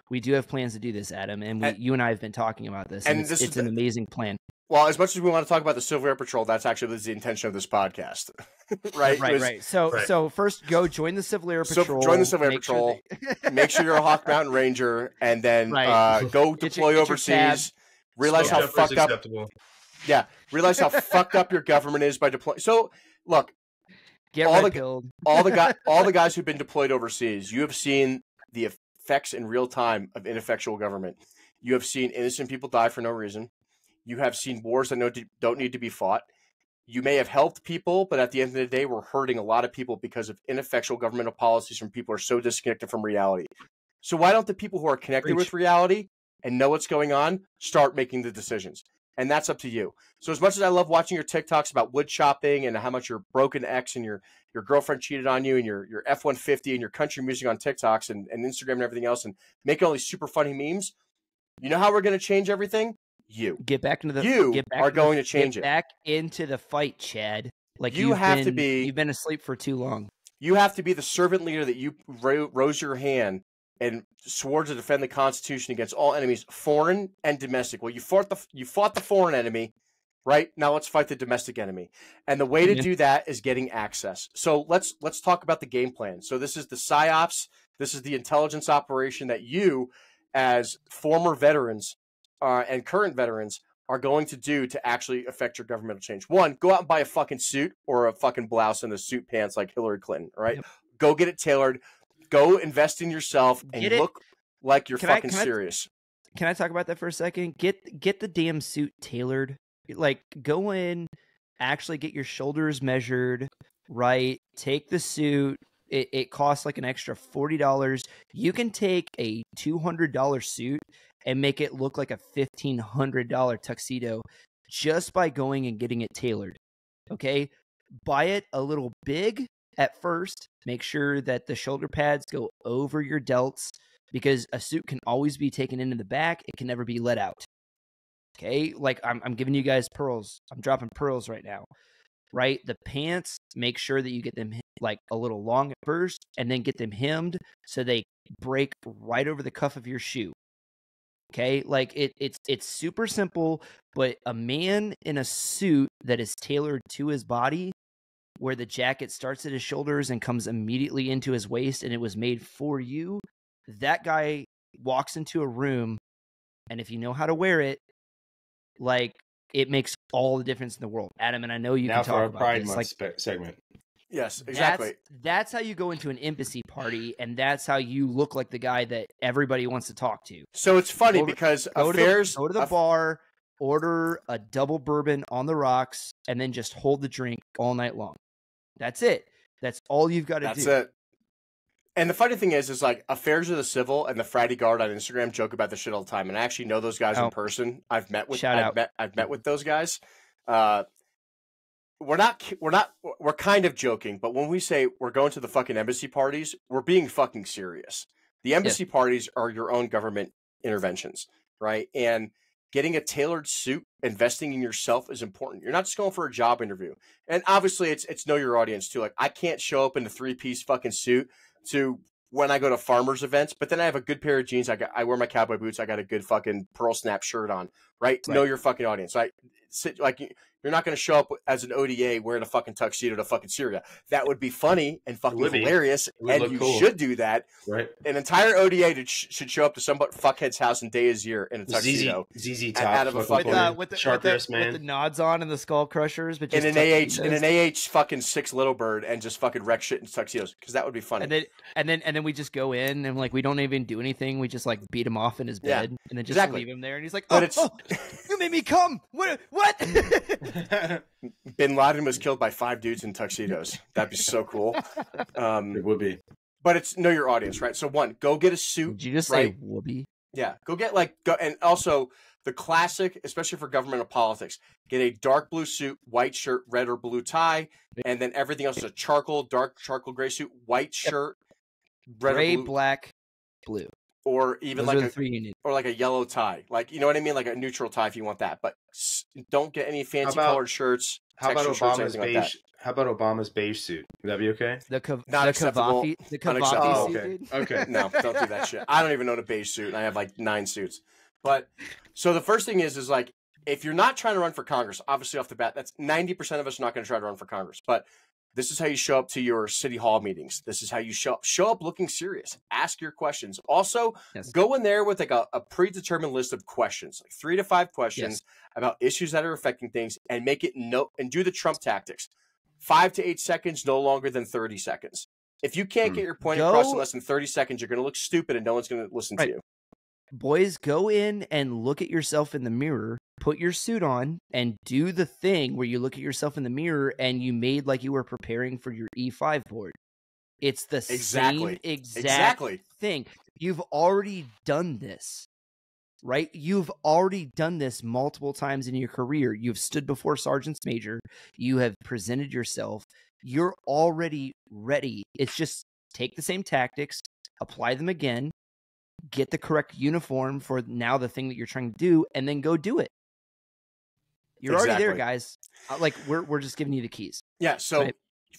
We do have plans to do this, Adam, and you and I have been talking about this, and it's an amazing plan. Well, as much as we want to talk about the Civil Air Patrol, that's actually the intention of this podcast. Right. Right. So first go join the Civil Air Patrol. Join the Civil Air Patrol. Make sure you're a Hawk Mountain Ranger, and then go deploy overseas. Realize how fucked up. Yeah. Realize how fucked up your government is by deploying. So look, all the guys who've been deployed overseas, you have seen the effects in real time of ineffectual government. You have seen innocent people die for no reason. You have seen wars that don't need to be fought. You may have helped people, but at the end of the day, we're hurting a lot of people because of ineffectual governmental policies from people who are so disconnected from reality. So why don't the people who are connected with reality and know what's going on start making the decisions? And that's up to you. So as much as I love watching your TikToks about wood chopping and how much your broken ex and your girlfriend cheated on you and your F-150 and your country music on TikToks and Instagram and everything else and making all these super funny memes, you know how we're going to change everything? You are going to change it. Back into the fight, Chad. Like you've been asleep for too long. You have to be the servant leader that you rose your hand and swore to defend the Constitution against all enemies, foreign and domestic. Well, you fought the foreign enemy, right? Now let's fight the domestic enemy. And the way to do that is getting access. So let's talk about the game plan. So this is the PSYOPs. This is the intelligence operation that you, as former veterans and current veterans, are going to do to actually affect your governmental change. One, go out and buy a fucking suit or a fucking blouse and the suit pants like Hillary Clinton, all right? Yep. Go get it tailored. Go invest in yourself and look like you're fucking serious. Can I talk about that for a second? Get the damn suit tailored. Like, go in, actually get your shoulders measured, right? Take the suit. It costs like an extra $40. You can take a $200 suit and make it look like a $1,500 tuxedo just by going and getting it tailored. Okay? Buy it a little big at first. Make sure that the shoulder pads go over your delts because a suit can always be taken into the back. It can never be let out. Okay? Like I'm giving you guys pearls. I'm dropping pearls right now. Right? The pants, make sure that you get them like a little long at first and then get them hemmed so they break right over the cuff of your shoe. Okay? Like it's super simple, but a man in a suit that is tailored to his body, where the jacket starts at his shoulders and comes immediately into his waist and it was made for you, that guy walks into a room, and if you know how to wear it, like, it makes all the difference in the world. Adam, and I know you can talk about Pride this. Month segment. Yes, exactly. That's how you go into an embassy party, and that's how you look like the guy that everybody wants to talk to. So it's funny because go to the bar, order a double bourbon on the rocks, and then just hold the drink all night long. That's it. That's all you've got to do. That's it. And the funny thing is like Affairs of the Civil and the Friday Guard on Instagram joke about this shit all the time. And I actually know those guys in person. I've met with those guys. We're kind of joking, but when we say we're going to the fucking embassy parties, we're being fucking serious. The embassy parties are your own government interventions, right? And getting a tailored suit, investing in yourself is important. You're not just going for a job interview. And obviously it's know your audience too. Like, I can't show up in a 3-piece fucking suit to when I go to farmers events, but then I have a good pair of jeans. I wear my cowboy boots. I got a good fucking pearl snap shirt on, right? Know your fucking audience. Right? Like, you're not going to show up as an ODA wearing a fucking tuxedo to fucking Syria. That would be funny and fucking hilarious, and you should do that. Right. An entire ODA should show up to some fuckhead's house in Dayazir in a tuxedo. ZZ Top. Out of a fucking with the nods on and the skull crushers. But just in an AH fucking 6 Little Bird and just fucking wreck shit in tuxedos, because that would be funny. And then we just go in and like we don't even do anything. We just like beat him off in his bed and then just leave him there. And he's like, oh, you made me come. What? Bin Laden was killed by 5 dudes in tuxedos. That'd be so cool. It would be. But it's know your audience, right? So one, go get a suit. Did you just say whoopee? Yeah, go get and also the classic, especially for governmental politics, get a dark blue suit, white shirt, red or blue tie, and then everything else is a dark charcoal gray suit, white shirt, red gray, or blue, black, blue. Or even Those are like a yellow tie, like, you know what I mean, like a neutral tie if you want that. But don't get any fancy colored shirts. How about Obama's beige? Like, how about Obama's beige suit? Would that be okay? The Kavafi suit. Okay. No, don't do that shit. I don't even own a beige suit, and I have like 9 suits. But so the first thing is like if you're not trying to run for Congress, obviously off the bat, that's 90% of us are not going to try to run for Congress. But this is how you show up to your city hall meetings. This is how you show up. Show up looking serious. Ask your questions. Also, go in there with like a predetermined list of questions, like 3 to 5 questions about issues that are affecting things, and make it and do the Trump tactics. 5 to 8 seconds, no longer than 30 seconds. If you can't get your point across in less than 30 seconds, you're going to look stupid and no one's going to listen to you. Boys, go in and look at yourself in the mirror, put your suit on, and do the thing where you look at yourself in the mirror and you made like you were preparing for your E5 board. It's the same exact thing. You've already done this, right? You've already done this multiple times in your career. You've stood before sergeants major. You have presented yourself. You're already ready. It's just take the same tactics, apply them again, get the correct uniform for now the thing that you're trying to do, and then go do it. You're already there, guys. Like we're just giving you the keys. Yeah. So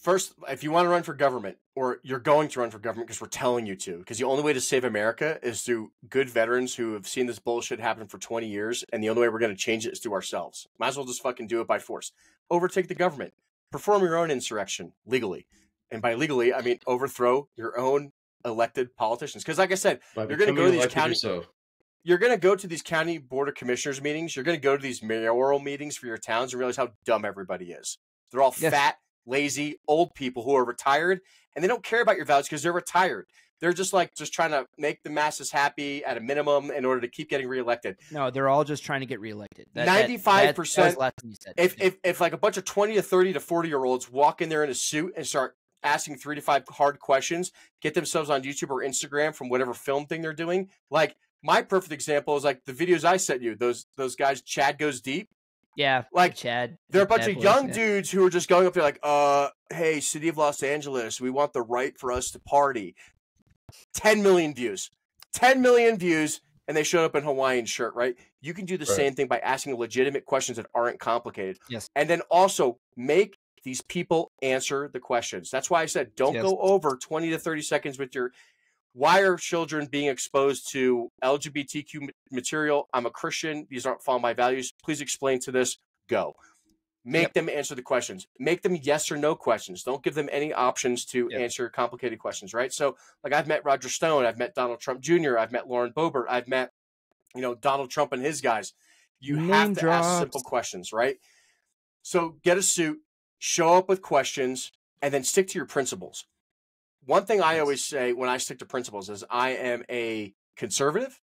first, if you want to run for government, or you're going to run for government because we're telling you to, because the only way to save America is through good veterans who have seen this bullshit happen for 20 years, and the only way we're going to change it is through ourselves. Might as well just fucking do it by force. Overtake the government. Perform your own insurrection legally. And by legally, I mean overthrow your own elected politicians. Because like I said, you're going to go to these you're going to go to these county board of commissioners meetings. You're going to go to these mayoral meetings for your towns and realize how dumb everybody is. They're all fat, lazy, old people who are retired, and they don't care about your values because they're retired. They're just trying to make the masses happy at a minimum in order to keep getting reelected. No, they're all just trying to get reelected. 95%. If like a bunch of 20 to 30 to 40-year-olds walk in there in a suit and start asking 3 to 5 hard questions, get themselves on YouTube or Instagram from whatever film thing they're doing. Like my perfect example is like the videos I sent you. Those guys, Chad Goes Deep. Yeah, like Chad. They're a bunch of young dudes who are just going up there like, hey, city of Los Angeles, we want the right for us to party. 10 million views. 10 million views, and they showed up in Hawaiian shirt, right? You can do the same thing by asking legitimate questions that aren't complicated. Yes. And then also make these people answer the questions. That's why I said don't go over 20 to 30 seconds with your why are children being exposed to LGBTQ material? I'm a Christian. These aren't following my values. Please explain to this. Go. Make them answer the questions. Make them yes or no questions. Don't give them any options to answer complicated questions, right? So, like, I've met Roger Stone. I've met Donald Trump Jr. I've met Lauren Boebert. I've met, Donald Trump and his guys. You have to ask simple questions, right? So get a suit, show up with questions, and then stick to your principles. One thing I always say when I stick to principles is I am a conservative,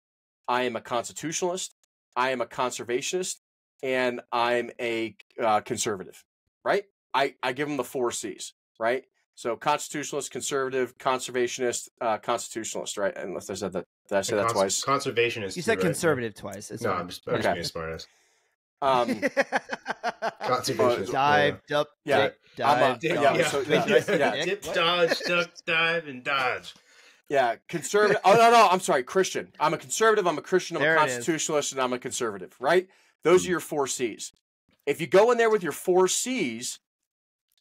I am a constitutionalist, I am a conservationist, and I'm a conservative, right? I give them the 4 C's, right? So constitutionalist, conservative, conservationist, constitutionalist, right? Unless I said that. Did I say that twice? Conservationist. You said conservative twice. No, I'm just being a smart ass. Conservationist. Dived up. Yeah. Dip, dodge, duck, dive, and dodge. Yeah, conservative. Oh, no, I'm sorry, Christian. I'm a conservative, I'm a Christian, I'm a constitutionalist, and I'm a conservative, right? Those are your 4 C's. If you go in there with your 4 C's,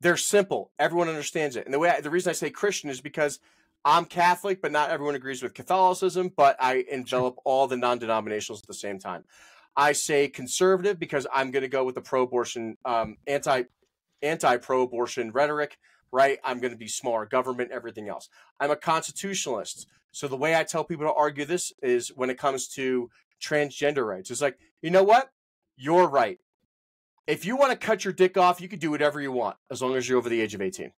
they're simple. Everyone understands it. And the reason I say Christian is because I'm Catholic, but not everyone agrees with Catholicism, but I envelop all the non-denominationals at the same time. I say conservative because I'm going to go with the pro-abortion, anti-pro-abortion rhetoric, right? I'm going to be smaller government, everything else. I'm a constitutionalist. So the way I tell people to argue this is when it comes to transgender rights. It's like, you know what? You're right. If you want to cut your dick off, you can do whatever you want as long as you're over the age of 18.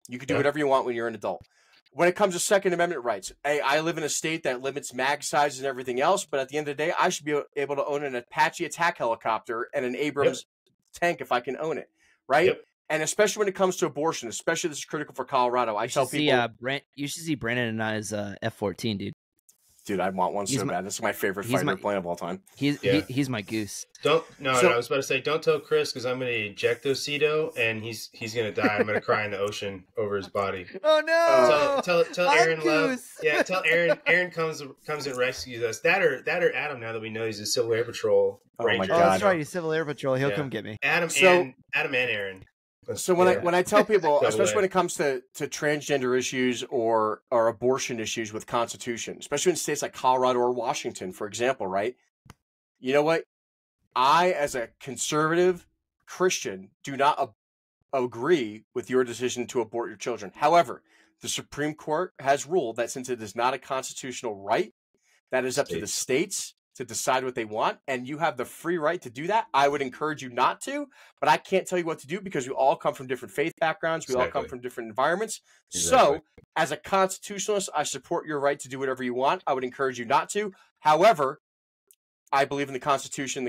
You can do whatever you want when you're an adult. When it comes to Second Amendment rights, hey, I live in a state that limits mag sizes and everything else, but at the end of the day, I should be able to own an Apache attack helicopter and an Abrams tank if I can own it, right? Yep. And especially when it comes to abortion, especially this is critical for Colorado. I tell people, you should see Brandon and I's F-14, dude. Dude, I want one so bad. This is my favorite fighter plane of all time. He's my goose. I was about to say, don't tell Chris because I'm going to eject Ojito and he's going to die. I'm going to cry in the ocean over his body. Oh no! Tell Aaron love. Yeah, tell Aaron. Aaron comes and rescues us. That or Adam. Now that we know he's a Civil Air Patrol Ranger. Oh my God! That's right. He's Civil Air Patrol. He'll come get me. Adam and Aaron. So when I tell people, especially when it comes to transgender issues or abortion issues with Constitution, especially in states like Colorado or Washington, for example, right? You know what? I, as a conservative Christian, do not agree with your decision to abort your children. However, the Supreme Court has ruled that since it is not a constitutional right, that is up to the states to decide what they want, and you have the free right to do that. I would encourage you not to, but I can't tell you what to do because we all come from different faith backgrounds. We all come from different environments. So, as a constitutionalist, I support your right to do whatever you want. I would encourage you not to. However, I believe in the Constitution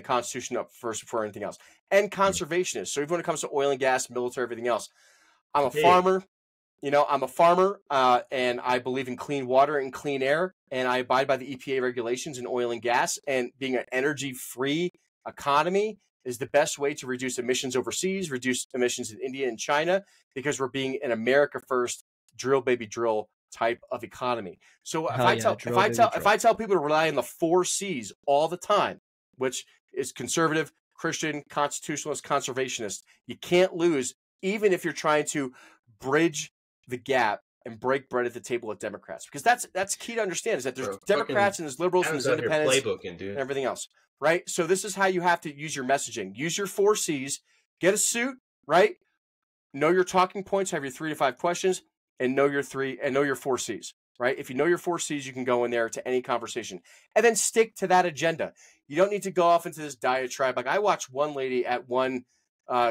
up first before anything else. And conservationist. So even when it comes to oil and gas, military, everything else, I'm a farmer. You know, I'm a farmer, and I believe in clean water and clean air, and I abide by the EPA regulations in oil and gas. And being an energy-free economy is the best way to reduce emissions overseas, reduce emissions in India and China, because we're being an America first, drill baby drill type of economy. So if I tell people to rely on the 4 C's all the time, which is conservative, Christian, constitutionalist, conservationist, you can't lose, even if you're trying to bridge the gap and break bread at the table with Democrats, because that's key to understand, is that there's Democrats and there's liberals and there's independents and everything else, right? So this is how you have to use your messaging. Use your 4 C's, get a suit, right? Know your talking points, have your 3 to 5 questions, and know your 4 C's, right? If you know your 4 C's, you can go in there to any conversation and then stick to that agenda. You don't need to go off into this diatribe. Like I watched one lady at one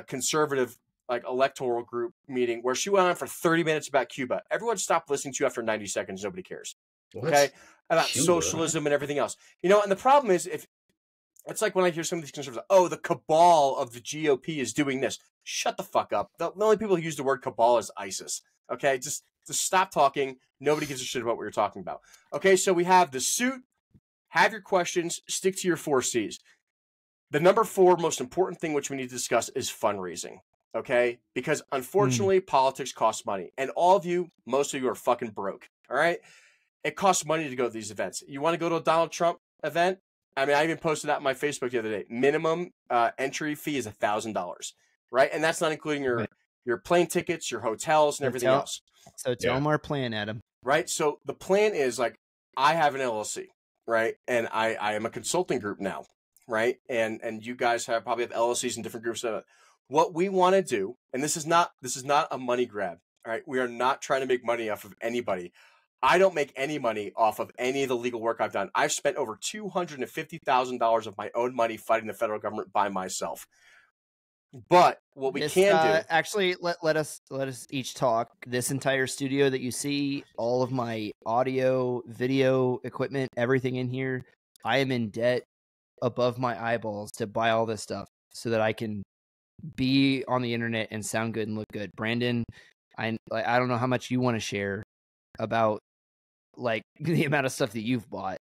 conservative electoral group meeting where she went on for 30 minutes about Cuba. Everyone stopped listening to you after 90 seconds. Nobody cares. Okay. About Cuba? Socialism and everything else. You know, and the problem is, if it's like when I hear some of these conservatives, oh, the cabal of the GOP is doing this. Shut the fuck up. The only people who use the word cabal is ISIS. Okay. Just stop talking. Nobody gives a shit about what you're talking about. Okay. So we have the suit, have your questions, stick to your 4 C's. The number 4 most important thing which we need to discuss is fundraising. Okay? Because unfortunately, politics costs money. And all of you, most of you are fucking broke. All right? It costs money to go to these events. You want to go to a Donald Trump event? I mean, I even posted that on my Facebook the other day. Minimum entry fee is $1,000. Right? And that's not including your plane tickets, your hotels, and everything else. So tell them our plan, Adam. Right? So the plan is, like, I have an LLC, right? And I am a consulting group now, right? And you guys probably have LLCs in different groups. What we want to do, and this is not a money grab, all right? We are not trying to make money off of anybody. I don't make any money off of any of the legal work I've done. I've spent over $250,000 of my own money fighting the federal government by myself. But what we can do, actually, let us each talk. This entire studio that you see, all of my audio, video equipment, everything in here, I am in debt above my eyeballs to buy all this stuff so that I can be on the internet and sound good and look good. Brandon, I don't know how much you want to share about like the amount of stuff that you've bought,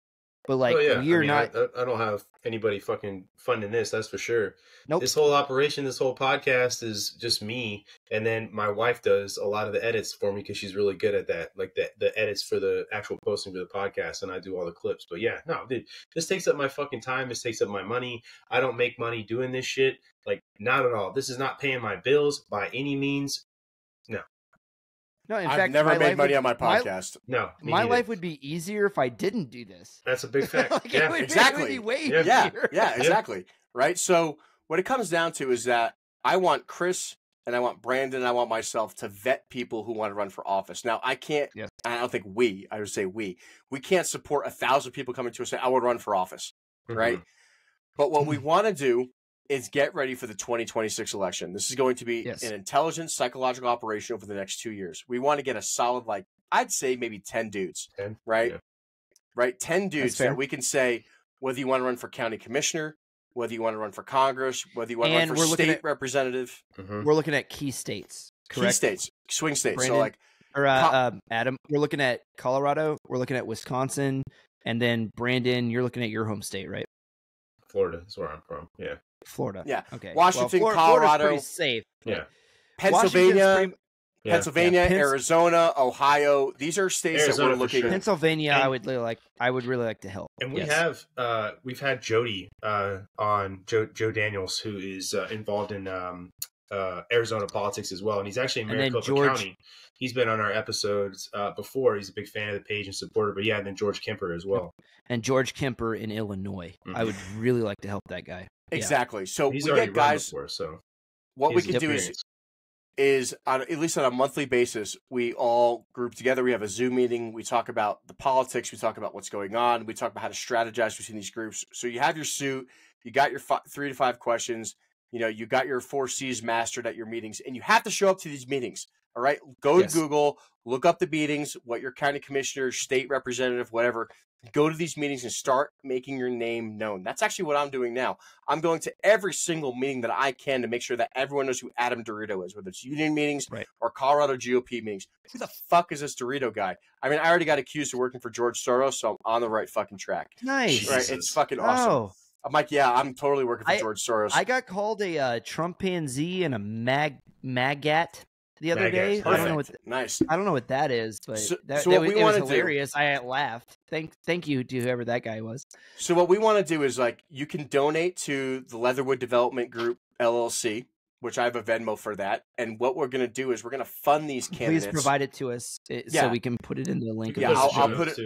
but like we're not. I don't have anybody fucking funding this. That's for sure. Nope. This whole operation, this whole podcast is just me, and then my wife does a lot of the edits for me because she's really good at that, like the edits for the actual posting for the podcast, and I do all the clips. But yeah, no, dude, this takes up my fucking time. This takes up my money. I don't make money doing this shit. Like, not at all. This is not paying my bills by any means. No. No, in I've fact, never made money on my podcast. My life would be easier if I didn't do this. That's a big fact. Like, yeah, exactly. It would be way easier. Yeah, exactly. Right. So what it comes down to is that I want Chris and I want Brandon and I want myself to vet people who want to run for office. Now, I can't. Yes. I don't think I would say we can't support 1,000 people coming to us and say, I would run for office. Mm-hmm. Right. But what we want to do is get ready for the 2026 election. This is going to be an intelligent psychological operation over the next 2 years. We want to get a solid, like, I'd say maybe 10 dudes, 10? Right? Yeah. Right? 10 dudes that we can say, whether you want to run for county commissioner, whether you want to run for Congress, whether you want to run for state representative. Mm-hmm. We're looking at key states, correct? Key states, swing states. Brandon, so like, Adam, we're looking at Colorado, we're looking at Wisconsin, and then Brandon, you're looking at your home state, right? Florida is where I'm from. Yeah. Florida. Yeah. Okay. Washington, Colorado. Pretty safe. Yeah. Pennsylvania, Arizona, Ohio. These are states that we're looking at. Pennsylvania, I would really like to help. And we've had Jody on, Joe Daniels, who is involved in Arizona politics as well. And he's actually in Maricopa County. He's been on our episodes before. He's a big fan of the page and supporter. But yeah, and then George Kemper as well. And George Kemper in Illinois. I would really like to help that guy. Exactly. Yeah. So he's we already get guys. Before, so what we can do is at least on a monthly basis, we all group together. We have a Zoom meeting. We talk about the politics. We talk about what's going on. We talk about how to strategize between these groups. So you have your suit. You got your 3 to 5 questions. You know, you got your 4 C's mastered at your meetings, and you have to show up to these meetings. All right. Go to Google, look up the meetings, what your county commissioner, state representative, whatever. Go to these meetings and start making your name known. That's actually what I'm doing now. I'm going to every single meeting that I can to make sure that everyone knows who Adam DeRito is, whether it's union meetings or Colorado GOP meetings. Who the fuck is this DeRito guy? I mean, I already got accused of working for George Soros, so I'm on the right fucking track. Nice. Right? It's fucking awesome. Oh. I'm like, yeah, I'm totally working for George Soros. I got called a Trumpanzee and a maggot the other day. Perfect. I don't know what that is, but it was hilarious. I laughed. Thank you to whoever that guy was. So what we want to do is, like, you can donate to the Leatherwood Development Group LLC, which I have a Venmo for that. And what we're going to do is we're going to fund these candidates. Please provide it to us so we can put it in the link. Yeah, I'll put it.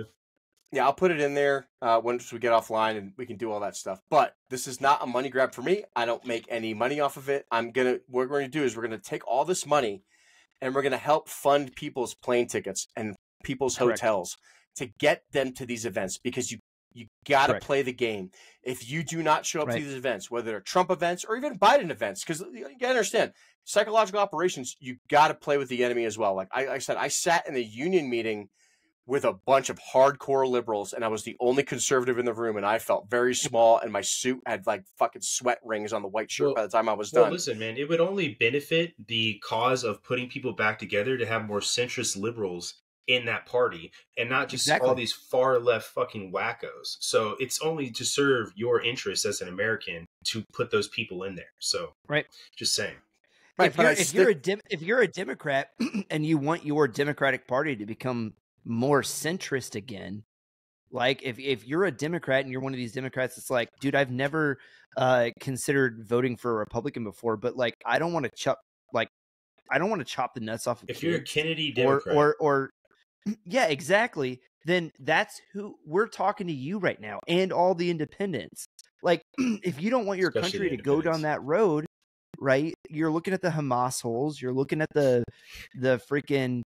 Yeah, I'll put it in there once we get offline, and we can do all that stuff. But this is not a money grab for me. I don't make any money off of it. What we're going to do is we're going to take all this money, and we're going to help fund people's plane tickets and people's hotels to get them to these events, because you got to play the game. If you do not show up to these events, whether they're Trump events or even Biden events, because you got to understand, psychological operations, you got to play with the enemy as well. Like I said, I sat in a union meeting with a bunch of hardcore liberals, and I was the only conservative in the room, and I felt very small, and my suit had like fucking sweat rings on the white shirt by the time I was done. Listen, man, it would only benefit the cause of putting people back together to have more centrist liberals in that party, and not just all these far left fucking wackos. So it's only to serve your interests as an American to put those people in there. So just saying. Right, if you're a Democrat and you want your Democratic Party to become more centrist again, like if you're a Democrat and you're one of these Democrats, it's like, dude, I've never considered voting for a Republican before, but like I don't want to chop the nuts off of if you're a Kennedy Democrat or yeah, exactly, then that's who we're talking to you right now, and all the independents. Like if you don't want your country to go down that road, right, you're looking at the Hamas holes, you're looking at the freaking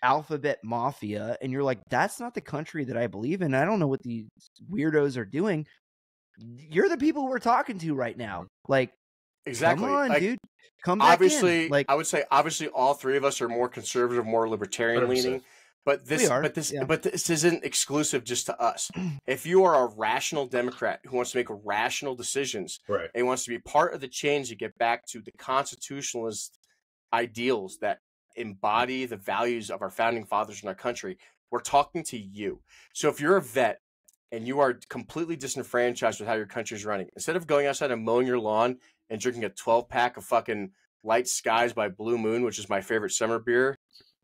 alphabet mafia, and you're like, that's not the country that I believe in. I don't know what these weirdos are doing. You're the people we're talking to right now. Like, exactly. Come on, dude. Come back obviously, in. Like, I would say, obviously, all three of us are more conservative, more libertarian 100%. Leaning. But this isn't exclusive just to us. If you are a rational Democrat who wants to make rational decisions and wants to be part of the change to get back to the constitutionalist ideals that embody the values of our founding fathers in our country, we're talking to you. So if you're a vet and you are completely disenfranchised with how your country's running, instead of going outside and mowing your lawn and drinking a 12-pack of fucking Light Skies by Blue Moon, which is my favorite summer beer,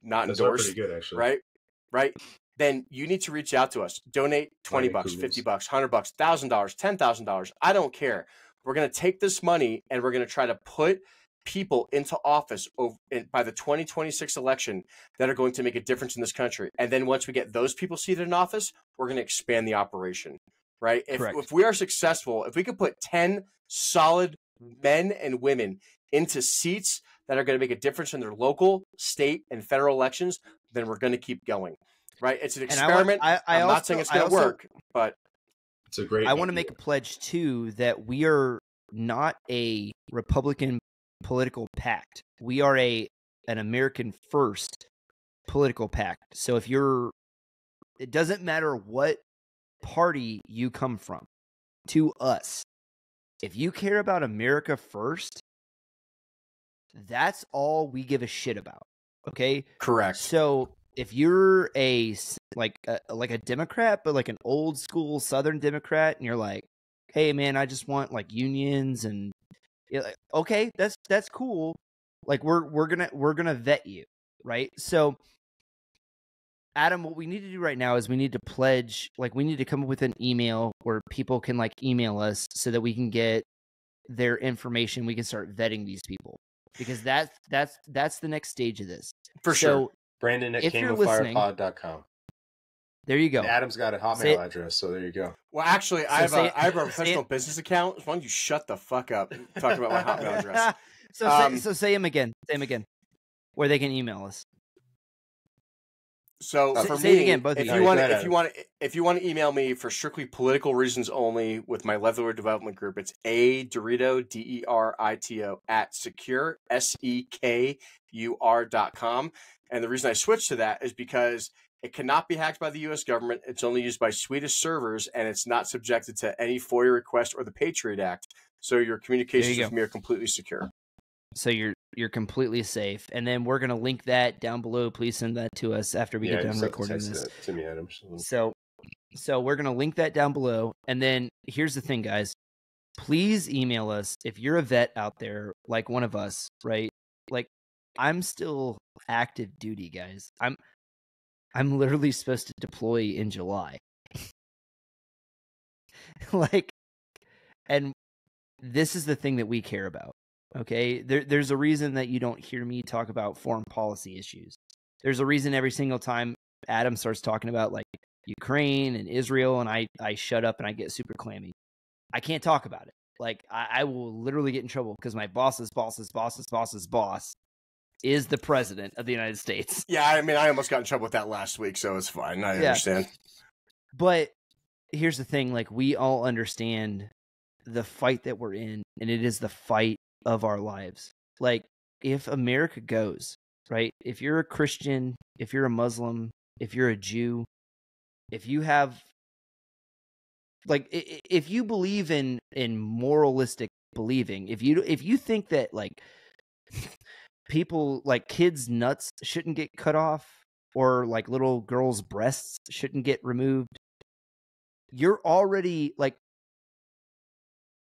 not those endorsed, are pretty good, actually. Right? Then you need to reach out to us. Donate $20, $50, $100, $1,000, $10,000. I don't care. We're going to take this money and we're going to try to put people into office by the 2026 election that are going to make a difference in this country. And then once we get those people seated in office, we're going to expand the operation, right? If we are successful, if we could put 10 solid men and women into seats that are going to make a difference in their local, state, and federal elections, then we're going to keep going, right? It's an experiment. I'm not saying it's going to work, but it's a great. I want to make a pledge too that we are not a Republican political pact. We are an American first political pact. So it doesn't matter what party you come from, to us, if you care about America first, that's all we give a shit about. Okay? Correct. So if you're a Democrat, but like an old school Southern Democrat, and you're like, hey man, I just want like unions, and like, okay, that's cool. Like we're gonna vet you, right? So Adam, what we need to do right now is we need to pledge, like we need to come up with an email where people can like email us so that we can get their information. We can start vetting these people. because that's the next stage of this. For sure. Brandon at kingofirepod.com. There you go. And Adam's got a Hotmail address, so there you go. Well, actually, I have a professional business account. Why don't you shut the fuck up talking about my Hotmail address? So say them again. Say them again. Where they can email us. So for say me, it again, both if you want to email me for strictly political reasons only with my Leatherwood Development Group, it's DeRito, DeRito at secure SEKUR.com. And the reason I switched to that is because it cannot be hacked by the U.S. government. It's only used by Swedish servers, and it's not subjected to any FOIA request or the Patriot Act. So your communications with me are completely secure. So you're completely safe. And then we're going to link that down below. Please send that to us after we get done recording this. To me, Adam. So we're going to link that down below. And then here's the thing, guys. Please email us if you're a vet out there, like one of us, right? Like, I'm still active duty, guys. I'm literally supposed to deploy in July. And this is the thing that we care about. Okay, there's a reason that you don't hear me talk about foreign policy issues. There's a reason every single time Adam starts talking about like Ukraine and Israel, and I shut up and I get super clammy. I can't talk about it. Like I will literally get in trouble because my boss's boss is the president of the United States. Yeah, I mean, I almost got in trouble with that last week, so it's fine. I understand. But here's the thing: like we all understand the fight that we're in, and it is the fight of our lives. Like if America goes, right? If you're a Christian, if you're a Muslim, if you're a Jew, if you have like if you believe in moralistic believing, if you think that like people like kids' nuts shouldn't get cut off or like little girls' breasts shouldn't get removed, you're already like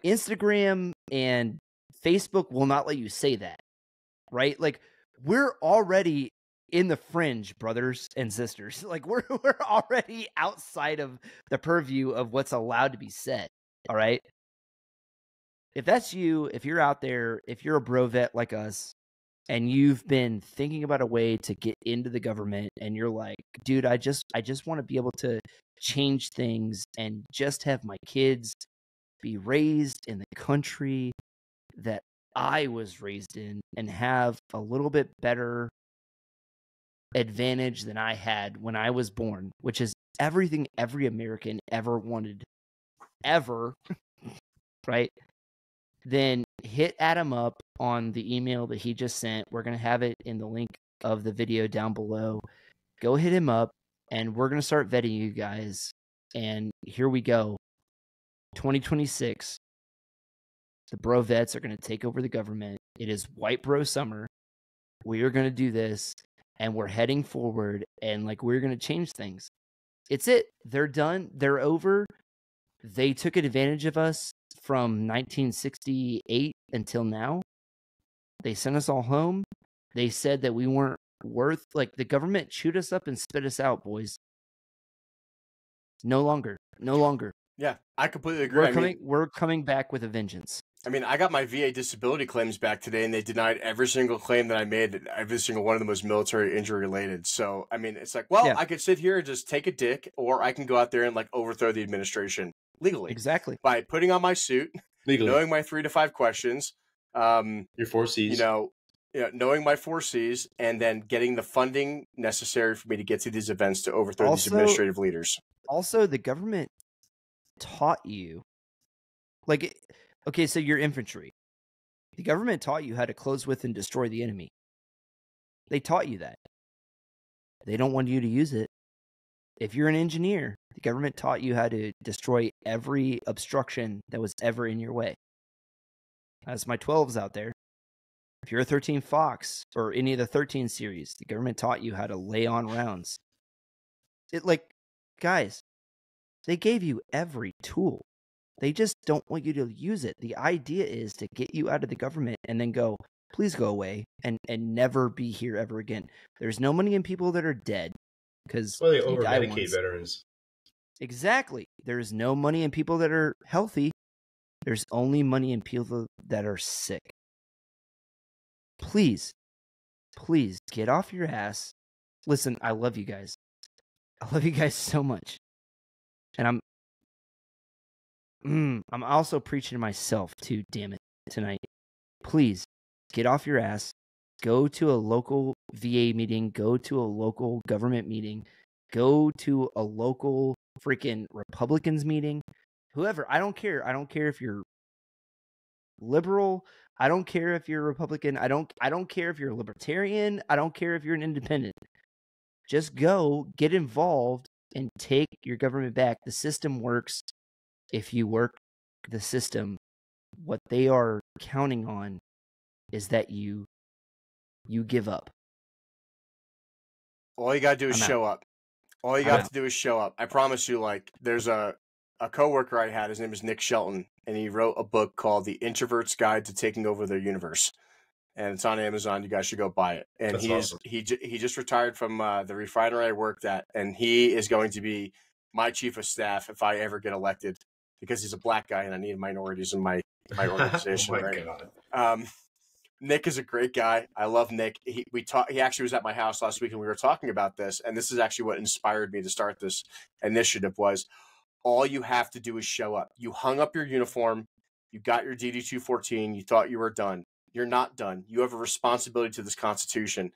Instagram and Facebook will not let you say that, right? Like we're already in the fringe, brothers and sisters. Like we're already outside of the purview of what's allowed to be said. All right. If that's you, if you're out there, if you're a bro vet like us, and you've been thinking about a way to get into the government, and you're like, dude, I just want to be able to change things and just have my kids be raised in the country that I was raised in and have a little bit better advantage than I had when I was born, which is everything every American ever wanted, ever, right? Then hit Adam up on the email that he just sent. We're going to have it in the link of the video down below. Go hit him up, and we're going to start vetting you guys. And here we go. 2026. The bro vets are going to take over the government. It is white bro summer. We are going to do this, and we're heading forward, and like we're going to change things. It's it. They're done. They're over. They took advantage of us from 1968 until now. They sent us all home. They said that we weren't worth, like the government chewed us up and spit us out, boys. No longer. Yeah, I completely agree. We're coming back with a vengeance. I mean, I got my VA disability claims back today, and they denied every single claim that I made. Every single one of them was military injury related. So, I mean, it's like, well, I could sit here and just take a dick, or I can go out there and like overthrow the administration legally. Exactly. By putting on my suit, legally, knowing my 3 to 5 questions, your 4 C's, knowing my 4 C's, and then getting the funding necessary for me to get to these events to overthrow these administrative leaders. Also, the government taught you, like, okay, so you're infantry. The government taught you how to close with and destroy the enemy. They taught you that. They don't want you to use it. If you're an engineer, the government taught you how to destroy every obstruction that was ever in your way. That's my 12s out there. If you're a 13 Fox or any of the 13 series, the government taught you how to lay on rounds. Guys, they gave you every tool. They just don't want you to use it. The idea is to get you out of the government and then go, please go away and never be here ever again. There's no money in people that are dead because they over-medicate veterans. Exactly. There's no money in people that are healthy. There's only money in people that are sick. please get off your ass. Listen, I love you guys. I love you guys so much. And I'm also preaching to myself too, damn it, tonight. Please get off your ass. Go to a local VA meeting, go to a local government meeting, go to a local freaking Republicans meeting. Whoever, I don't care. I don't care if you're liberal. I don't care if you're a Republican. I don't care if you're a libertarian. I don't care if you're an independent. Just go, get involved, and take your government back. The system works if you work the system. What they are counting on is that you give up. All you gotta do is show up. All you got to do is show up. I promise you, like, there's a coworker I had, his name is Nick Shelton, and he wrote a book called The Introvert's Guide to Taking Over Their Universe. And it's on Amazon. You guys should go buy it. And awesome. he just retired from the refinery I worked at, and he is going to be my chief of staff if I ever get elected, because he's a black guy and I need minorities in my organization. Oh my right? God. Nick is a great guy. I love Nick. He actually was at my house last week and we were talking about this. And this is actually what inspired me to start this initiative was all you have to do is show up. You hung up your uniform. You got your DD-214. You thought you were done. You're not done. You have a responsibility to this Constitution.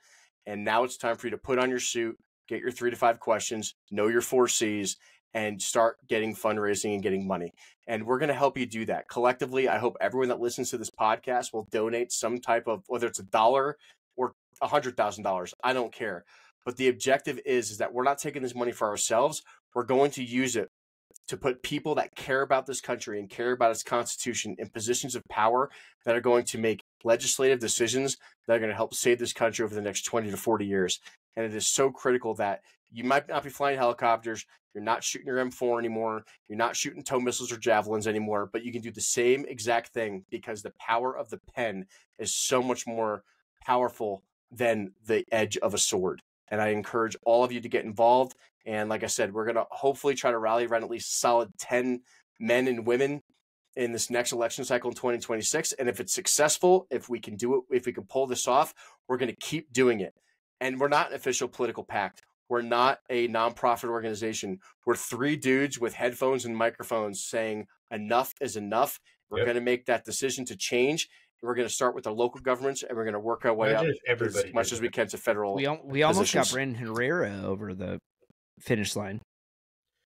And now it's time for you to put on your suit, get your 3 to 5 questions, know your 4 C's, and start getting fundraising and getting money. And we're going to help you do that. Collectively, I hope everyone that listens to this podcast will donate some type of, whether it's $1 or $100,000, I don't care. But the objective is that we're not taking this money for ourselves. We're going to use it to put people that care about this country and care about its Constitution in positions of power that are going to make legislative decisions that are going to help save this country over the next 20 to 40 years. And it is so critical that you might not be flying helicopters. You're not shooting your M4 anymore. You're not shooting tow missiles or javelins anymore, but you can do the same exact thing because the power of the pen is so much more powerful than the edge of a sword. And I encourage all of you to get involved. And like I said, we're going to hopefully try to rally around at least a solid 10 men and women in this next election cycle in 2026. And if it's successful, if we can do it, if we can pull this off, we're going to keep doing it. And we're not an official political pact. We're not a nonprofit organization. We're 3 dudes with headphones and microphones saying enough is enough. We're going to make that decision to change. We're going to start with the local governments, and we're going to work our way up as much as we can to federal. We almost got Brandon Herrera over the finish line.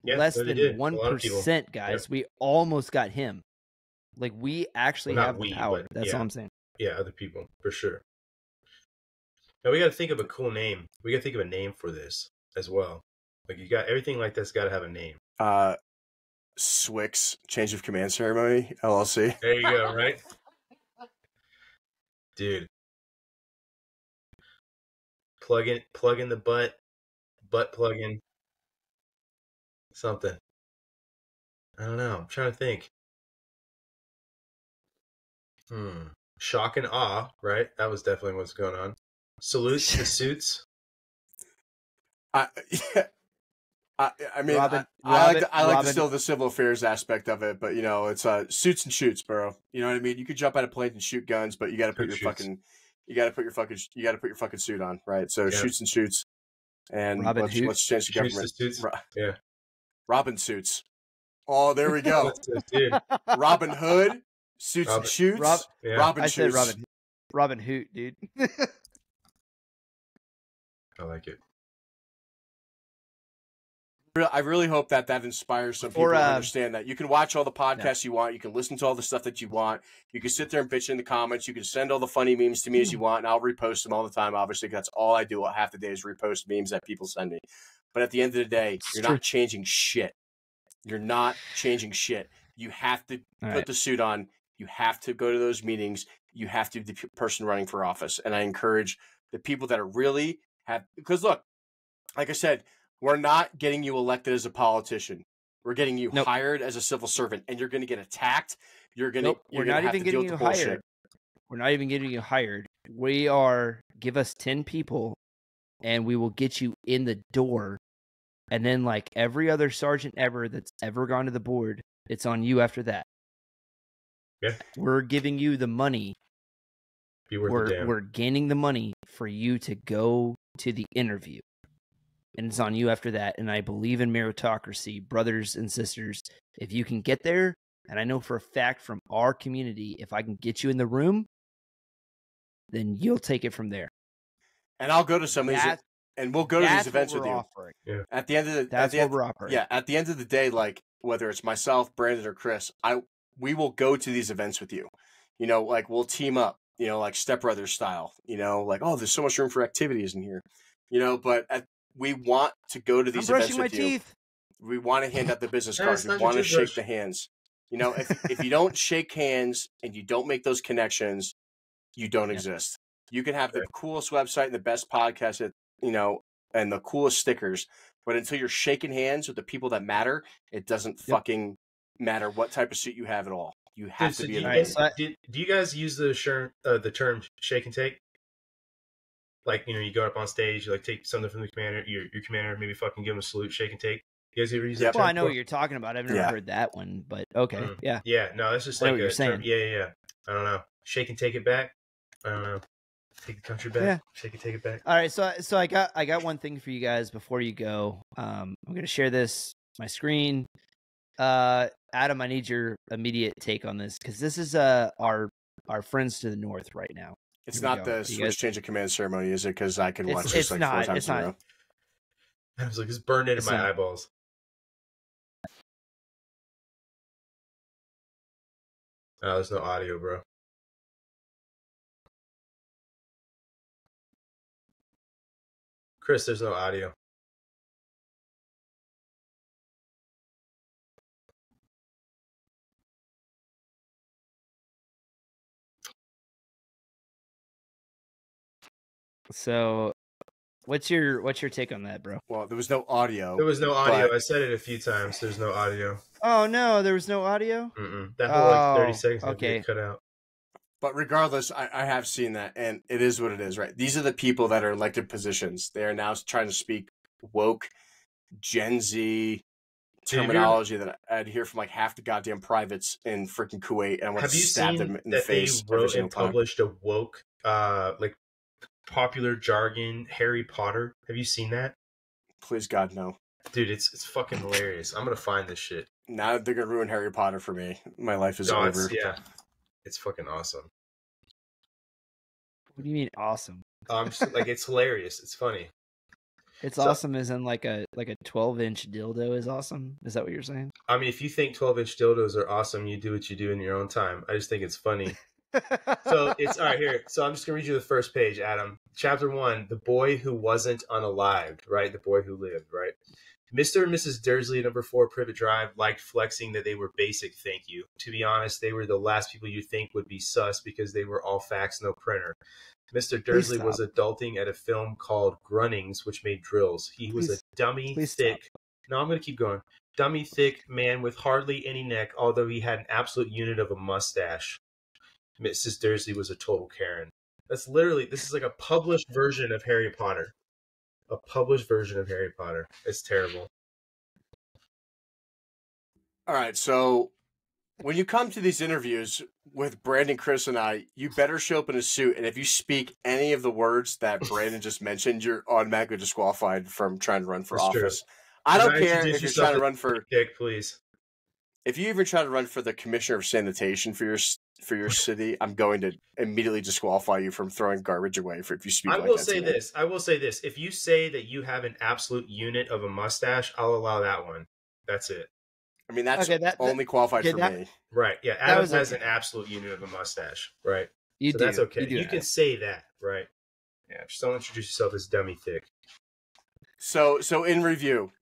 Yeah, less than 1%, guys. Yep. We almost got him. Like, we actually have power. That's all I'm saying. Yeah, other people, for sure. Now, we got to think of a cool name. We got to think of a name for this as well. Like, you got everything like that's got to have a name. SWIC's Change of Command Ceremony, LLC. There you go, right? Dude. Plug in the butt plug in. Something. I don't know. I'm trying to think. Shock and awe, right? That was definitely what's going on. Salute the suits. I mean, I like still the civil affairs aspect of it, but you know, it's suits and shoots, bro. You know what I mean? You could jump out of planes and shoot guns, but you got to put your fucking suit on, right? So shoots and shoots, and let's change the government. Yeah, Robin suits. Oh, there we go. Robin Hood suits and shoots. Robin shoots. Said Robin Hoot, dude. I like it. I really hope that inspires some people to understand that you can watch all the podcasts you want. You can listen to all the stuff that you want. You can sit there and bitch in the comments. You can send all the funny memes to me as you want, and I'll repost them all the time, obviously, because that's all I do half the day is repost memes that people send me. But at the end of the day, you're not changing shit. You're not changing shit. You have to put the suit on. You have to go to those meetings. You have to be the person running for office. And I encourage the people that are really because look, like I said, we're not getting you elected as a politician. We're getting you hired as a civil servant, and you're going to get attacked. You're going to We're not even getting you hired. We're not even getting you hired. Give us 10 people, and we will get you in the door. And then, like every other sergeant ever that's ever gone to the board, it's on you after that. Yeah. We're giving you the money we're gaining the money for you to go to the interview. And it's on you after that. And I believe in meritocracy, brothers and sisters. If you can get there, and I know for a fact from our community, if I can get you in the room, then you'll take it from there. And I'll go to some of these, and we'll go to these events with you. Yeah. At the end of the, that's what we're offering. Yeah, at the end of the day, like whether it's myself, Brandon, or Chris, we will go to these events with you. You know, like we'll team up. You know, like Step Brothers style. You know, like there's so much room for activities in here. You know, but we want to go to these events with you. We want to hand out the business cards. We want to shake the hands. You know, if you don't shake hands and you don't make those connections, you don't exist. You can have the coolest website and the best podcast, you know, and the coolest stickers, but until you're shaking hands with the people that matter, it doesn't fucking matter what type of suit you have at all. You have to be. Do you guys use the term shake and take? Like, you know, you go up on stage, you like take something from the commander, your commander, maybe fucking give him a salute, shake and take. You guys ever use that? Well, I know what you're talking about. I've never heard that one, but okay, yeah. Yeah, no, that's just like a term. Yeah. I don't know. Shake and take it back. I don't know. Take the country back. Yeah. Shake and take it back. All right, so I got one thing for you guys before you go. I'm gonna share my screen. Adam, I need your immediate take on this because this is our friends to the north right now. It's not the switch change of command ceremony, is it? Because I can watch this like 4 times in a row. I was like, it's burned into my eyeballs. Oh, there's no audio, bro. Chris, there's no audio. So, what's your take on that, bro? Well, there was no audio. I said it a few times. There's no audio. Oh no, there was no audio. That whole 30 seconds okay. cut out. But regardless, I have seen that, and it is what it is, right? These are the people that are elected positions. They are now trying to speak woke, Gen Z terminology that I'd hear from like half the goddamn privates in freaking Kuwait, and I want to stab them in the face. They wrote and published a woke, like popular jargon Harry Potter. Have you seen that? Please God, no. Dude, it's fucking hilarious. I'm gonna find this shit. Now they're gonna ruin Harry Potter for me. My life is over. Yeah. It's fucking awesome. What do you mean awesome? Like it's hilarious. It's funny. It's awesome as in like a 12-inch dildo is awesome? Is that what you're saying? I mean, if you think 12-inch dildos are awesome, you do what you do in your own time. I just think it's funny. So it's all right here. So I'm just gonna read you the first page, Adam. Chapter 1, the boy who wasn't unalived, right? The boy who lived, right? Mr. and Mrs. Dursley, number 4 Privet Drive, liked flexing that they were basic, thank you. To be honest, they were the last people you think would be sus because they were all fax, no printer. Mr. Dursley was adulting at a film called Grunnings, which made drills. He was a dummy, thick... No, I'm going to keep going. Dummy, thick man with hardly any neck, although he had an absolute unit of a mustache. Mrs. Dursley was a total Karen. That's literally... This is like a published version of Harry Potter. A published version of Harry Potter. It's terrible. All right, so when you come to these interviews with Brandon, Chris, and I, you better show up in a suit. And if you speak any of the words that Brandon just mentioned, you're automatically disqualified from trying to run for office. True. I don't care if you're trying to run for... Pick, please. If you even try to run for the commissioner of sanitation for your city, I'm going to immediately disqualify you from throwing garbage away if you speak like that. I will say this. If you say that you have an absolute unit of a mustache, I'll allow that one. That's it. I mean, that's only qualified for me. Right. Yeah. Adam has an absolute unit of a mustache. Right. That's okay. You can say that. Right. Yeah. Just don't introduce yourself as dummy thick. So in review,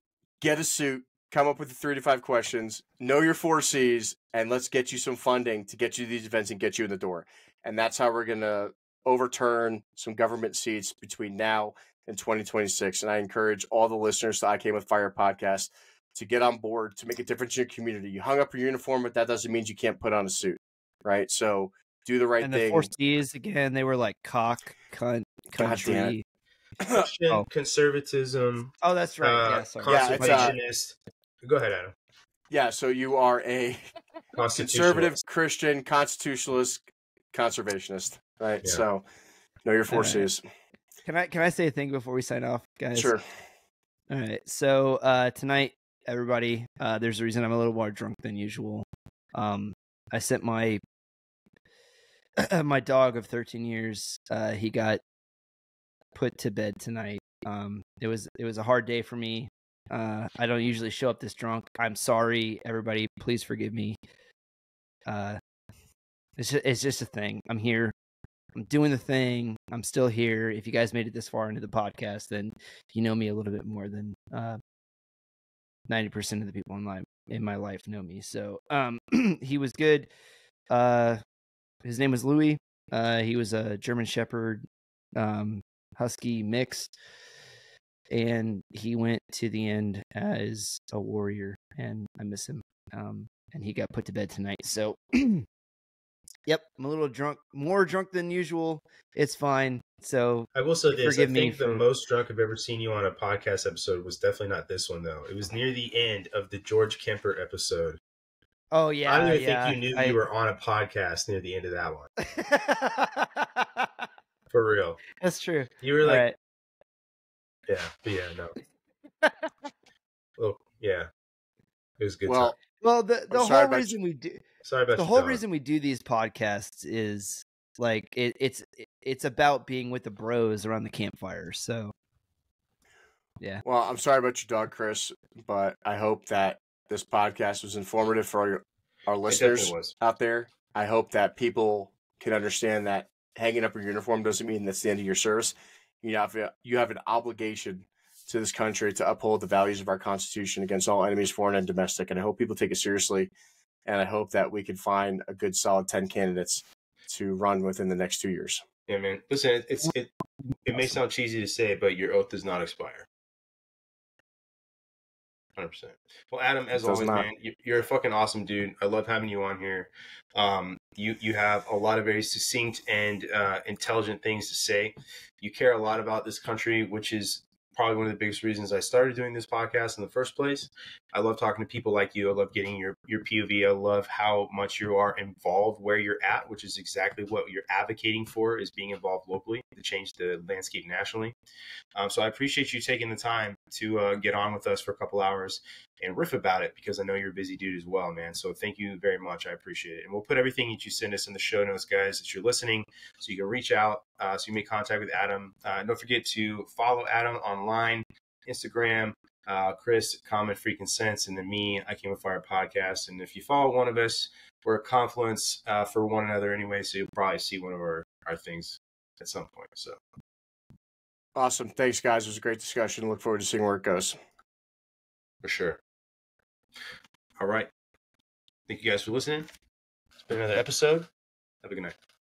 get a suit. Come up with the 3 to 5 questions, know your 4 C's, and let's get you some funding to get you these events and get you in the door. And that's how we're going to overturn some government seats between now and 2026. And I encourage all the listeners to I Came With Fire podcast to get on board, to make a difference in your community. You hung up your uniform, but that doesn't mean you can't put on a suit, right? So do the right thing. And the 4 C's, again, they were like cock, cunt, country. Christian, conservatism. Oh, that's right. Conservationist. Go ahead, Adam. Yeah, so you are a conservative, Christian, constitutionalist, conservationist. right? Yeah. So know your forces. Can I say a thing before we sign off, guys? Sure. All right. So tonight, everybody, there's a reason I'm a little more drunk than usual. I sent my my dog of 13 years. He got put to bed tonight. It was a hard day for me. I don't usually show up this drunk. I'm sorry, everybody. Please forgive me. It's just a thing. I'm here. I'm doing the thing. I'm still here. If you guys made it this far into the podcast, then you know me a little bit more than 90% of the people in my life know me. So he was good. His name was Louis. He was a German Shepherd Husky mix, and he went to the end as a warrior, and I miss him. And he got put to bed tonight. So yep, I'm a little drunk, more drunk than usual. It's fine. So I will say this: I think the most drunk I've ever seen you on a podcast episode was definitely not this one, though. It was near the end of the George Kemper episode. Oh yeah, I don't even think you knew you were on a podcast near the end of that one. For real, that's true. You were like, no. Well, yeah, it was good. Well, the whole reason we do. Sorry about the whole reason we do these podcasts is like it's about being with the bros around the campfire. So yeah. Well, I'm sorry about your dog, Chris, but I hope that this podcast was informative for our listeners out there. I hope that people can understand that hanging up your uniform doesn't mean that's the end of your service. You have an obligation to this country to uphold the values of our Constitution against all enemies, foreign and domestic. And I hope people take it seriously. And I hope that we can find a good solid 10 candidates to run within the next 2 years. Yeah, man. Listen, it may sound cheesy to say, but your oath does not expire. 100%. Well, Adam, as always, man, you're a fucking awesome dude. I love having you on here. You have a lot of very succinct and intelligent things to say. You care a lot about this country, which is probably one of the biggest reasons I started doing this podcast in the first place. I love talking to people like you. I love getting your POV. I love how much you are involved where you're at, which is exactly what you're advocating for, is being involved locally to change the landscape nationally. So I appreciate you taking the time to get on with us for a couple hours and riff about it, because I know you're a busy dude as well, man. So thank you very much. I appreciate it. And we'll put everything that you send us in the show notes, guys, that you're listening, so you can reach out, so you make contact with Adam. Don't forget to follow Adam online, Instagram, Chris, Common Freaking Sense, and then me, I Came with Fire Podcast. And if you follow one of us, we're a confluence for one another anyway, so you'll probably see one of our things at some point. So awesome. Thanks, guys. It was a great discussion. Look forward to seeing where it goes. For sure. All right. Thank you guys for listening. It's been another episode. Have a good night.